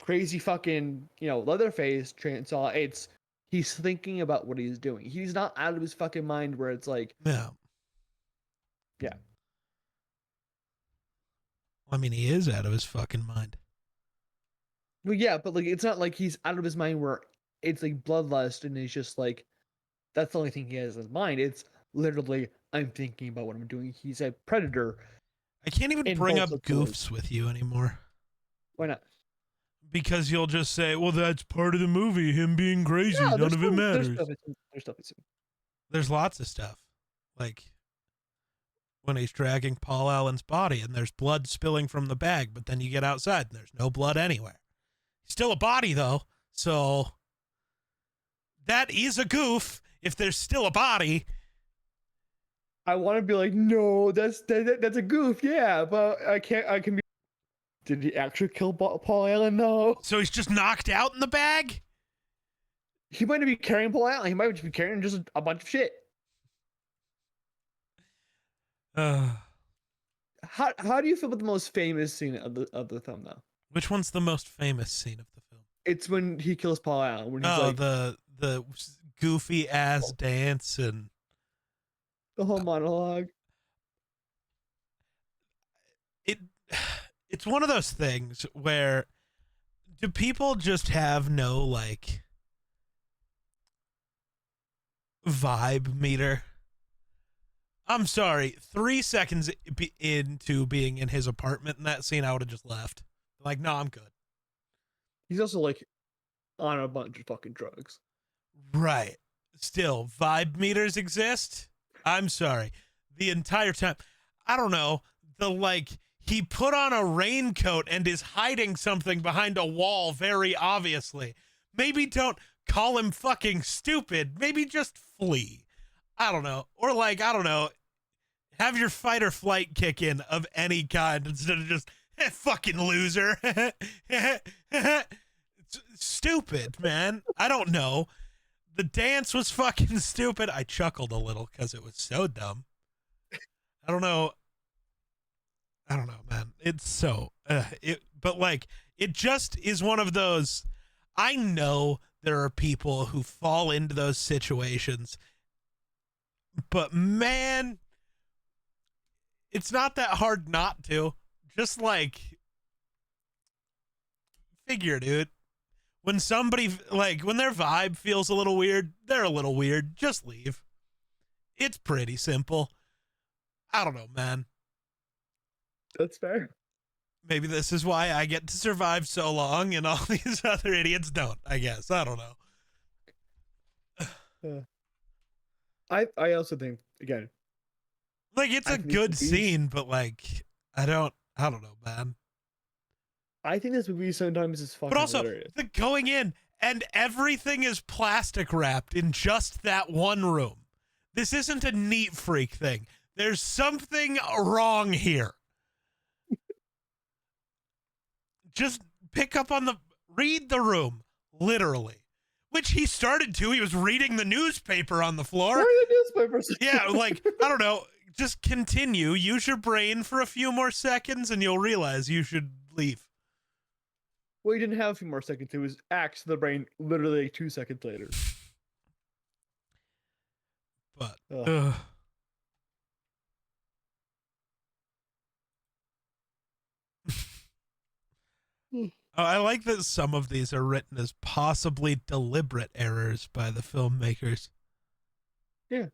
crazy fucking Leatherface chainsaw. He's thinking about what he's doing. He's not out of his fucking mind where it's
yeah. I mean, he is out of his fucking mind.
Well, yeah, but it's not like he's out of his mind where it's bloodlust and he's just that's the only thing he has in his mind. It's literally, I'm thinking about what I'm doing. He's a predator.
I can't even bring up goofs with you anymore.
Why not?
Because you'll just say, well, that's part of the movie, him being crazy.
No,
none of it matters.
There's stuff.
There's lots of stuff. Like when he's dragging Paul Allen's body and there's blood spilling from the bag, but then you get outside and there's no blood anywhere. Still a body, though. So that is a goof if there's still a body. I
want to be no, that's a goof, yeah, but I can be did he actually kill Paul Allen? No.
So he's just knocked out in the bag?
He might not be carrying Paul Allen. He might just be carrying just a bunch of shit. How do you feel about the most famous scene of the film though?
Which one's the most famous scene of the film?
It's when he kills Paul Allen. When he's
the goofy ass dance and
the whole monologue.
It's one of those things where do people just have no like vibe meter? I'm sorry, 3 seconds into being in his apartment in that scene, I would have just left. Like, no, I'm good.
He's also like on a bunch of fucking drugs.
Right. Still, vibe meters exist? I'm sorry. The entire time. I don't know. He put on a raincoat and is hiding something behind a wall very obviously. Maybe don't call him fucking stupid. Maybe just flee. I don't know. Or I don't know. Have your fight or flight kick in of any kind instead of just, fucking loser. It's stupid, man. I don't know. The dance was fucking stupid. I chuckled a little because it was so dumb. I don't know, man. It's so, it just is one of those. I know there are people who fall into those situations, but man, it's not that hard not to. Just figure, dude. When somebody, when their vibe feels a little weird, they're a little weird. Just leave. It's pretty simple. I don't know, man.
That's fair.
Maybe this is why I get to survive so long and all these other idiots don't, I guess. I don't know.
I also think, again,
it's a good scene, but I don't know, man.
I think this movie sometimes is fucking
But also,
hilarious.
the going in and everything is plastic wrapped in just that one room. This isn't a neat freak thing. There's something wrong here. Just read the room, literally. Which he started to. He was reading the newspaper on the floor.
Where are the newspapers?
Yeah, I don't know. Just continue. Use your brain for a few more seconds and you'll realize you should leave.
Well, he didn't have a few more seconds. It was axed to the brain literally 2 seconds later.
But, I like that some of these are written as possibly deliberate errors by the filmmakers.
Yeah.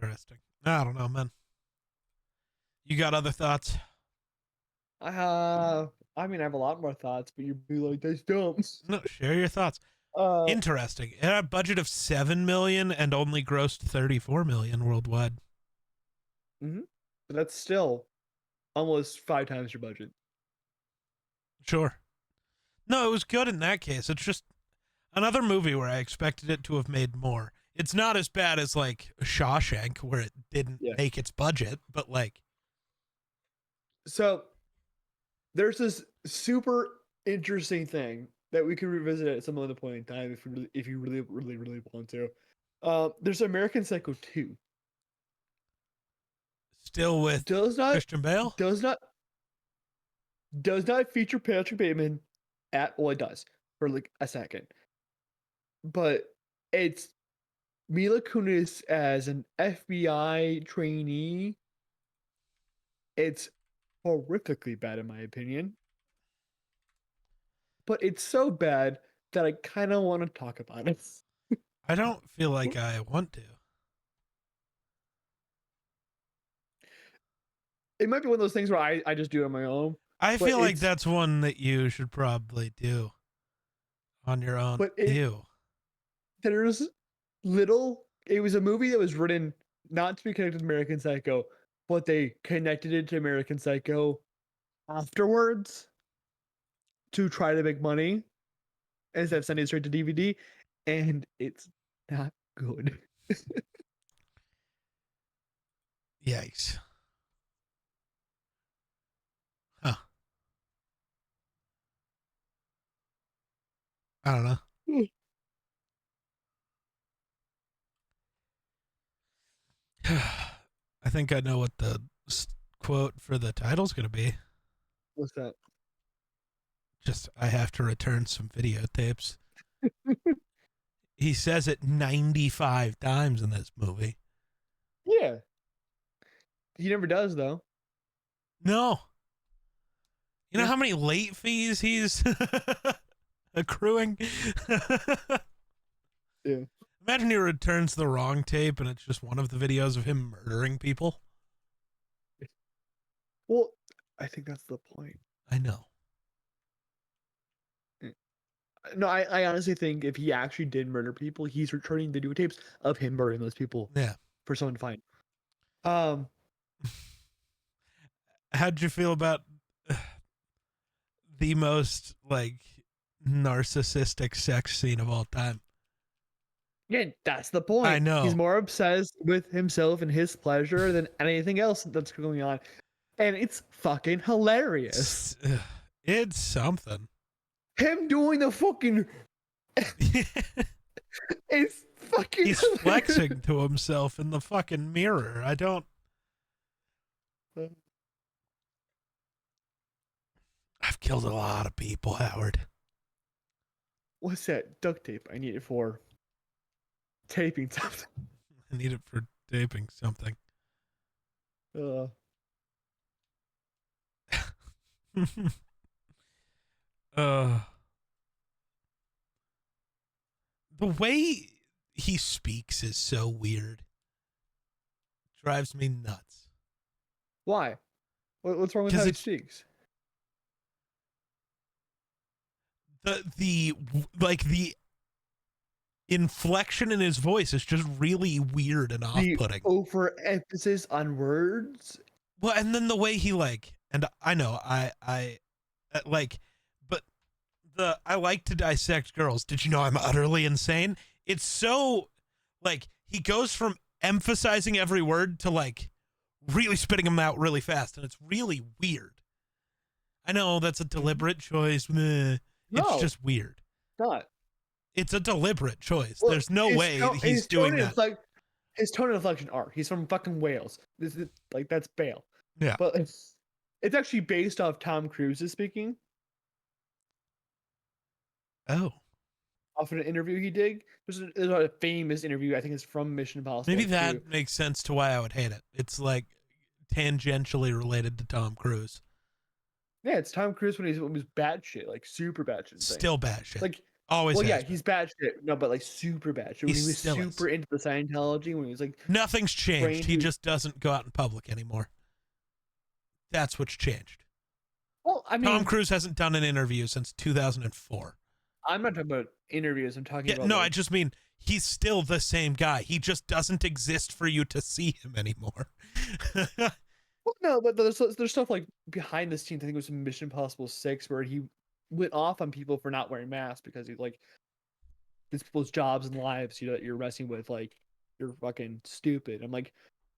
Interesting. I don't know, man. You got other thoughts?
I mean, I have a lot more thoughts, but you'd be like, that's dumb.
No, share your thoughts. Interesting. It had a budget of $7 million and only grossed $34 million worldwide.
Mm-hmm. But that's still almost 5 times your budget.
Sure. No, it was good in that case. It's just another movie where I expected it to have made more. It's not as bad as Shawshank, where it didn't make its budget, but
So there's this super interesting thing that we could revisit at some other point in time if you really want to. There's American Psycho 2.
Still with Christian Bale?
Does not feature Patrick Bateman it does for a second. But it's Mila Kunis as an FBI trainee. It's horrifically bad in my opinion. But it's so bad that I kind of want to talk about it.
I don't feel like I want to.
It might be one of those things where I just do it on my own.
I feel like that's one that you should probably do on your own.
But it was a movie that was written not to be connected to American Psycho, but they connected it to American Psycho afterwards to try to make money instead of sending it straight to DVD, and it's not good.
Yikes. Huh. I don't know. I think I know what the quote for the title's going to be.
What's that?
Just, I have to return some videotapes. He says it 95 times in this movie.
Yeah. He never does, though.
No. You know
Yeah.
how many late fees he's accruing?
Yeah.
Imagine he returns the wrong tape and it's just one of the videos of him murdering people.
Well, I think that's the point.
I know.
No, I honestly think if he actually did murder people, he's returning the videotapes of him murdering those people
Yeah.
for someone to find.
How'd you feel about the most like narcissistic sex scene of all time?
Yeah, that's the point.
I know.
He's more obsessed with himself and his pleasure than anything else that's going on. And it's fucking hilarious.
It's something.
Him doing the fucking it's fucking
He's
hilarious.
flexing to himself in the fucking mirror. I don't. I've killed a lot of people, Howard.
What's that? Duct tape. I need it for taping something.
I need it for taping something. The way he speaks is so weird. Drives me nuts.
Why? What's wrong with how he speaks?
The inflection in his voice is just really weird and off-putting.
The overemphasis on words.
Well, and then the way he and I know I like, but I like to dissect girls. Did you know I'm utterly insane? It's so he goes from emphasizing every word to really spitting them out really fast, and it's really weird. I know that's a deliberate choice. Meh.
No,
it's just weird.
Not.
It's a deliberate choice. Well, there's no way he's doing that.
His tone and inflection are. He's from fucking Wales. This is that's Bale.
Yeah.
But it's actually based off Tom Cruise's speaking.
Oh.
Off of an interview he did. There's a famous interview. I think it's from Mission Impossible.
Maybe that makes sense to why I would hate it. It's tangentially related to Tom Cruise.
Yeah, it's Tom Cruise when he was batshit, super batshit.
Still batshit.
Always. Well, yeah,
been.
He's batshit. No, but super batshit. When he was super into the Scientology, when he was
nothing's changed. He just doesn't go out in public anymore. That's what's changed.
Well, I mean,
Tom Cruise hasn't done an interview since 2004.
I'm not talking about interviews. I'm talking about.
No, I just mean he's still the same guy. He just doesn't exist for you to see him anymore.
Well, no, but there's stuff behind the scenes. I think it was in Mission Impossible 6 where he went off on people for not wearing masks because he these people's jobs and lives that you're messing with. You're fucking stupid. I'm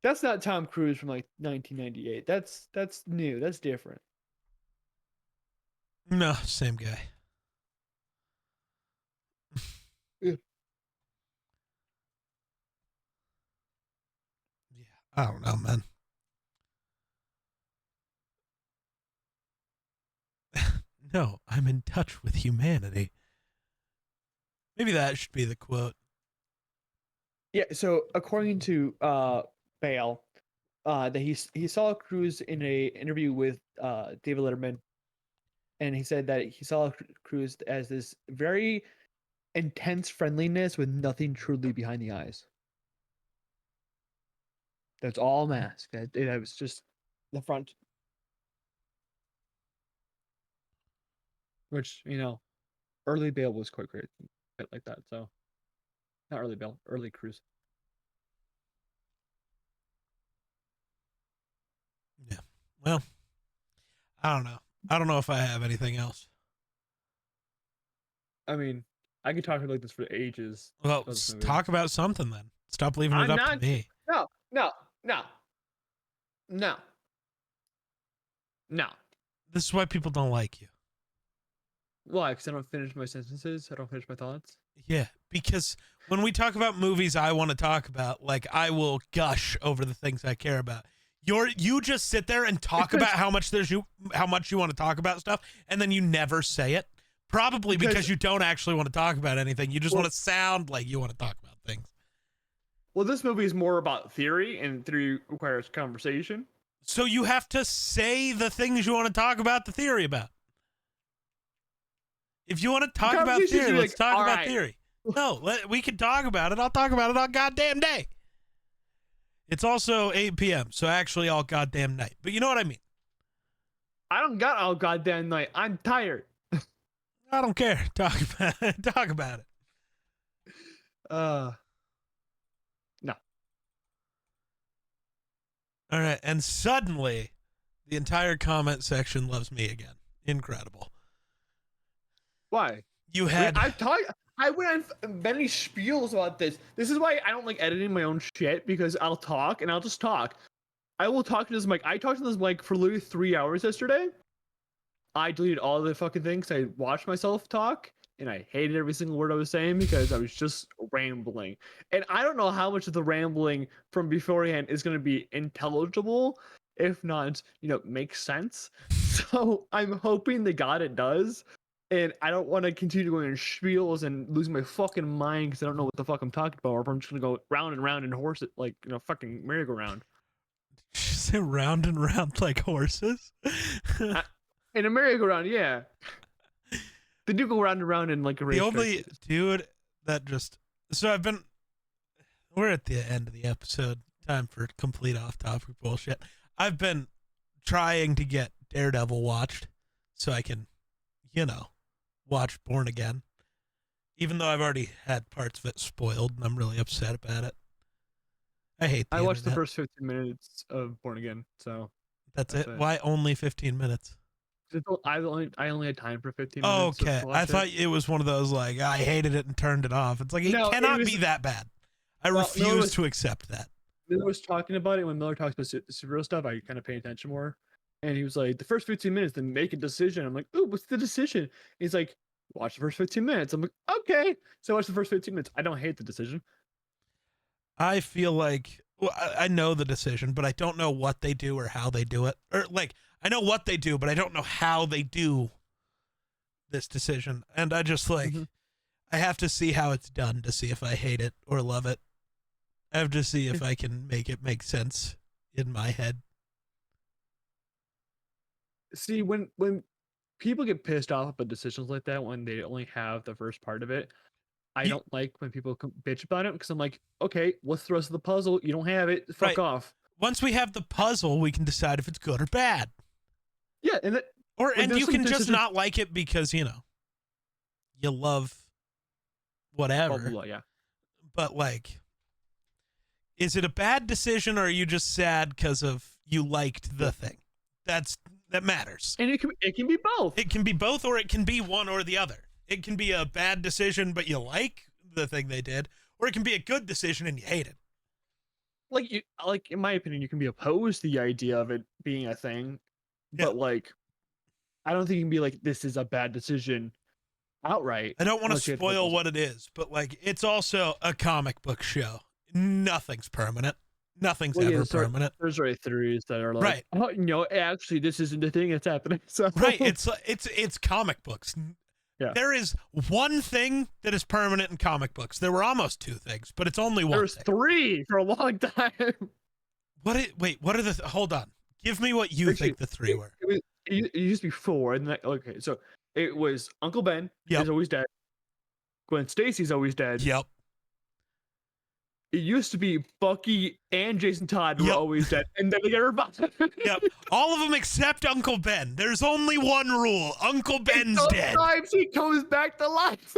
that's not Tom Cruise from 1998. That's new. That's different.
No, same guy.
Yeah.
Yeah, I don't know, man. No, I'm in touch with humanity. Maybe that should be the quote.
Yeah, so according to Bale, that he saw Cruise in a interview with David Letterman, and he said that he saw Cruise as this very intense friendliness with nothing truly behind the eyes. That's all mask. That was just the front. Which, early Bale was quite great like that. So, not early Bale, early Cruise.
Yeah. Well, I don't know. I don't know if I have anything else.
I mean, I could talk like this for ages.
Well, talk about something then. Stop leaving it up to me.
No. No. No.
This is why people don't like you.
Why? Because I don't finish my sentences. I don't finish my thoughts.
Yeah, because when we talk about movies I want to talk about, like, I will gush over the things I care about. You just sit there and talk about how much you want to talk about stuff, and then you never say it. Probably because you don't actually want to talk about anything. You just want to sound like you want to talk about things.
Well, this movie is more about theory, and theory requires conversation.
So you have to say the things you want to talk about the theory about. If you want to talk about theory, let's talk about theory. No, we can talk about it. I'll talk about it all goddamn day. It's also 8 p.m., so actually all goddamn night. But you know what I mean.
I don't got all goddamn night. I'm tired.
I don't care. Talk about it. Talk about it.
No.
All right, and suddenly, the entire comment section loves me again. Incredible.
Why?
You had...
I went on many spiels about this. This is why I don't like editing my own shit, because I'll talk and I'll just talk. I will talk to this mic. I talked to this mic for literally 3 hours yesterday. I deleted all the fucking things. I watched myself talk, and I hated every single word I was saying because I was just rambling. And I don't know how much of the rambling from beforehand is going to be intelligible, if not, makes sense. So I'm hoping to God it does. And I don't want to continue going in spiels and losing my fucking mind because I don't know what the fuck I'm talking about, or if I'm just going to go round and round and horse it like, fucking merry-go-round.
Did you say round and round like horses?
In a merry-go-round, yeah. They do go round and round in like a race.
The only dude that just... So we're at the end of the episode. Time for complete off-topic bullshit. I've been trying to get Daredevil watched so I can, watch Born Again. Even though I've already had parts of it spoiled and I'm really upset about it. I hate the
I watched the
internet.
first 15 minutes of Born Again, so...
That's it? Why only 15 minutes?
I only had time for 15 minutes.
Okay, I thought it was one of those, like, I hated it and turned it off. It's like, it cannot be that bad. I refuse to accept that.
Miller was talking about it. When Miller talks about superhero stuff, I kind of pay attention more. And he was like, the first 15 minutes, then make a decision. I'm like, ooh, what's the decision? He's like, watch the first 15 minutes. I'm like, okay. So I watch the first 15 minutes. I don't hate the decision.
I feel like, well, I know the decision, but I don't know what they do or how they do it. Or, like, I know what they do, but I don't know how they do this decision. And I just, like, I have to see how it's done to see if I hate it or love it. I have to see if I can make it make sense in my head.
See, when people get pissed off about decisions like that, when they only have the first part of it, I don't like when people bitch about it, because I'm like, okay, what's the rest of the puzzle? You don't have it. Fuck off. Once
we have the puzzle, we can decide if it's good or bad.
Yeah, and
you can just not like it because, you love whatever.
Yeah.
But, like, is it a bad decision, or are you just sad because of you liked the thing? That matters.
And it can be both.
It can be both, or it can be one or the other. It can be a bad decision, but you like the thing they did, or it can be a good decision and you hate it.
Like in my opinion, you can be opposed to the idea of it being a thing, but like, I don't think you can be like, this is a bad decision outright.
I don't want to spoil what it is, but like, it's also a comic book show. Nothing's permanent. Nothing's ever permanent.
There's already theories that are like, oh, actually, this isn't the thing that's happening. So
right, it's comic books.
Yeah.
There is one thing that is permanent in comic books. There were almost two things, but it's only one.
There's three for a long time.
What are the? Hold on. Give me what you think the three were.
It used to be four, and okay, so it was Uncle Ben is always dead. Gwen Stacy's always dead.
Yep.
It used to be Bucky and Jason Todd were always dead, and then they get revived.
Yep. All of them except Uncle Ben. There's only one rule. Uncle Ben's dead.
Sometimes he comes back to life.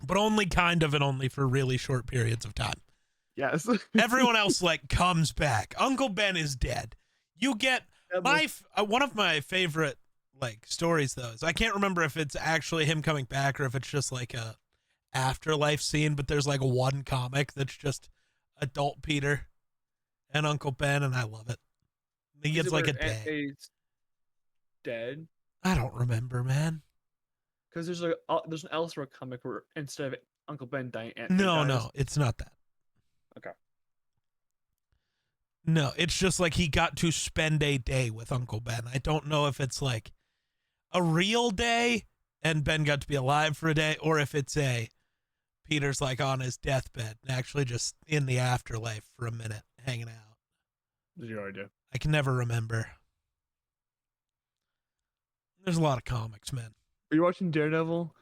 But only kind of, and only for really short periods of time.
Yes.
Everyone else, like, comes back. Uncle Ben is dead. You get one of my favorite, like, stories, though, is I can't remember if it's actually him coming back or if it's just like a afterlife scene, but there's like one comic that's just adult Peter and Uncle Ben, and I love it. He gets like a day.
Aunt dead.
I don't remember, man.
Because there's an Elseworld comic where instead of Uncle Ben dying, Aunt May
No,
dies.
no, it's not that.
Okay.
No, it's just like he got to spend a day with Uncle Ben. I don't know if it's like a real day and Ben got to be alive for a day, or if it's Peter's like on his deathbed and actually just in the afterlife for a minute hanging out.
Zero idea.
I can never remember. There's a lot of comics, man.
Are you watching Daredevil?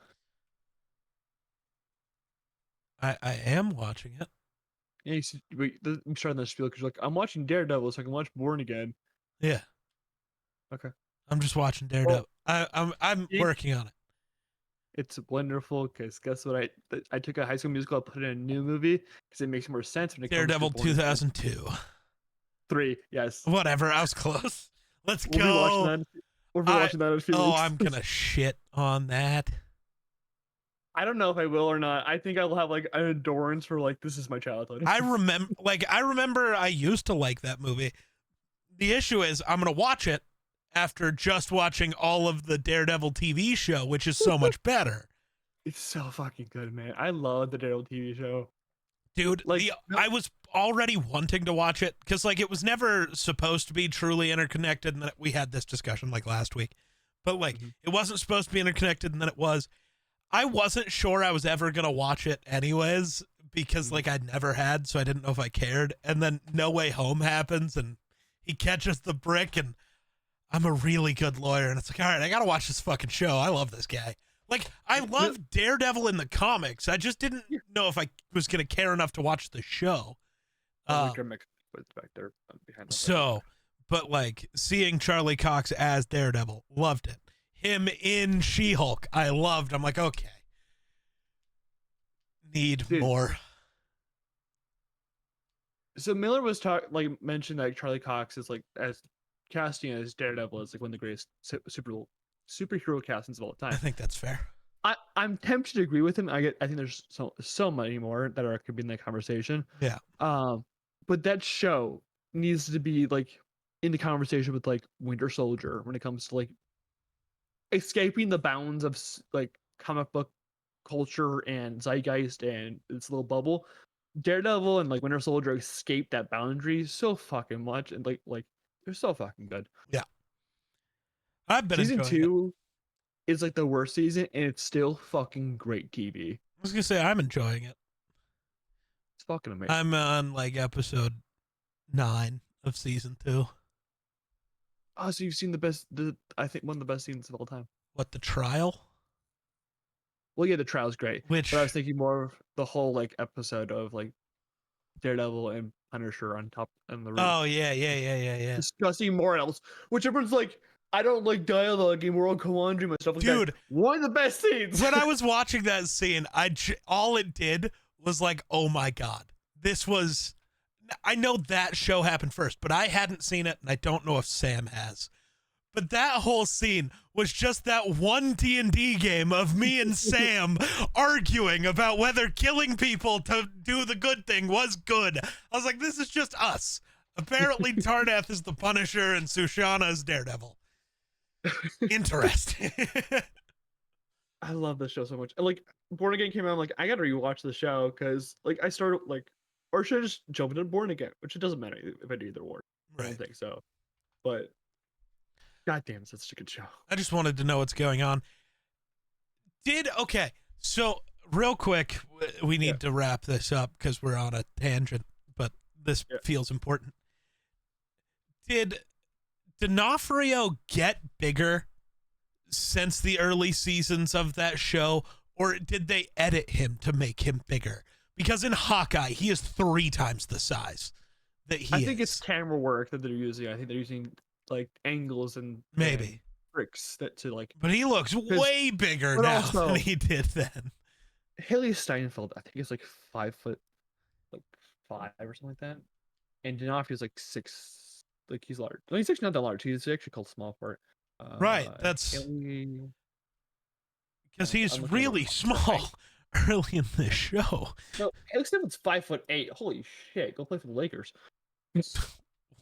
I am watching it.
Yeah, I'm starting this spiel because you're like, I'm watching Daredevil so I can watch Born Again.
Yeah.
Okay.
I'm just watching Daredevil. I'm working on it.
It's wonderful because guess what? I took a High School Musical, I put it in a new movie because it makes more sense when it
Daredevil
comes to
2002.
3, yes.
Whatever, I was close. Let's
We'll
go.
We'll be watching that in a few weeks.
I'm gonna shit on that.
I don't know if I will or not. I think I will have like an endurance for like this is my childhood.
I remember I used to like that movie. The issue is I'm gonna watch it after just watching all of the Daredevil TV show, which is so much better.
It's so fucking good, man. I love the Daredevil TV show.
Dude, I was already wanting to watch it because like it was never supposed to be truly interconnected, and then we had this discussion like last week. But like it wasn't supposed to be interconnected, and then it was. I wasn't sure I was ever gonna watch it anyways because like I'd never had, so I didn't know if I cared. And then No Way Home happens, and he catches the brick, and I'm a really good lawyer, and it's like, all right, I gotta watch this fucking show. I love this guy. Like, I love Daredevil in the comics. I just didn't know if I was gonna care enough to watch the show.
Back there behind.
So, but like seeing Charlie Cox as Daredevil, loved it. Him in She-Hulk, I loved. I'm like, okay, need more.
So Miller was mentioned that Charlie Cox is like as casting as Daredevil is like one of the greatest superhero castings of all time.
I think that's fair.
I'm tempted to agree with him. I think there's so many more that could be in that conversation.
Yeah.
But that show needs to be like in the conversation with like Winter Soldier when it comes to like escaping the bounds of like comic book culture and zeitgeist and its little bubble. Daredevil and like Winter Soldier escaped that boundary so fucking much, and like they're so fucking good.
Yeah, I've been
season
enjoying
2 is like the worst season, and it's still fucking great TV.
I was gonna say I'm enjoying it.
It's fucking amazing.
I'm on like episode 9 of season 2.
Oh, so you've seen I think one of the best scenes of all time.
What, the trial?
Well, yeah, the trial's great.
Which
but I was thinking more of the whole like episode of like Daredevil and Punisher on top and the roof.
Oh yeah.
Discussing morals, which everyone's like, I don't like dialogue in World Conundrum and stuff like that. Dude, one of the best scenes.
When I was watching that scene, all it did was like, oh my god, this was. I know that show happened first, but I hadn't seen it, and I don't know if Sam has. But that whole scene was just that one D&D game of me and Sam arguing about whether killing people to do the good thing was good. I was like, this is just us. Apparently, Tarnath is the Punisher and Sushana is Daredevil. Interesting.
I love this show so much. Like, Born Again came out, I'm like, I gotta rewatch the show because, like, I started like, or should I just jump into Born Again? Which it doesn't matter if I do either or.
Right.
I don't think so. But god damn, it's such a good show.
I just wanted to know what's going on. Okay, so real quick, we need to wrap this up because we're on a tangent, but this feels important. Did D'Onofrio get bigger since the early seasons of that show, or did they edit him to make him bigger? Because in Hawkeye, he is 3 times the size that he is.
I think it's camera work that they're using. I think they're using like angles and
maybe
tricks that to like.
But he looks way bigger now than he did then.
Haley Steinfeld, I think, is like 5 foot, like 5 or something like that, and D'Onofrio is like 6. Like he's large. No, he's actually not that large. He's actually called small for it.
Right. That's because he's really small early in the show.
No, Haley Steinfeld's 5'8". Holy shit! Go play for the Lakers.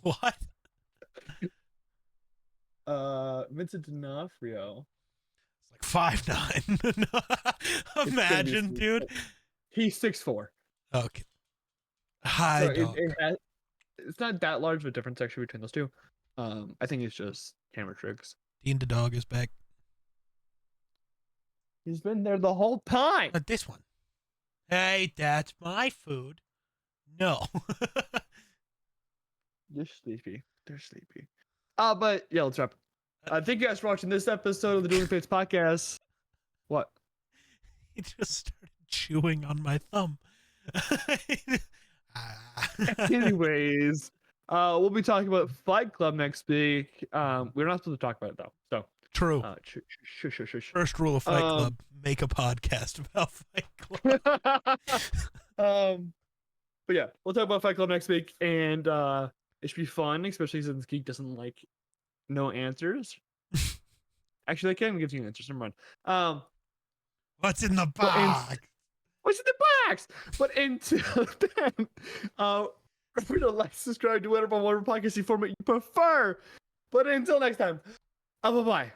What?
Vincent D'Onofrio.
It's like 5'9".
It's gonna be
Imagine, dude.
He's 6'4".
Okay.
So
Hi, dog.
it's not that large of a difference actually between those two. I think it's just camera tricks.
Dean the dog is back.
He's been there the whole time.
But this one. Hey, that's my food. No.
They're sleepy. They're sleepy. But yeah, let's wrap. Thank you guys for watching this episode of the Dueling Fates podcast. What?
He just started chewing on my thumb.
Anyways, we'll be talking about Fight Club next week. We're not supposed to talk about it though. So
True.
Shush.
First rule of Fight Club: make a podcast about Fight Club.
But yeah, we'll talk about Fight Club next week, and it should be fun, especially since Geek doesn't like no answers. Actually, I can't even give you answers. Never mind.
What's in the box?
What's in the box? But until then, remember to like, subscribe to whatever podcast format you prefer. But until next time, bye bye.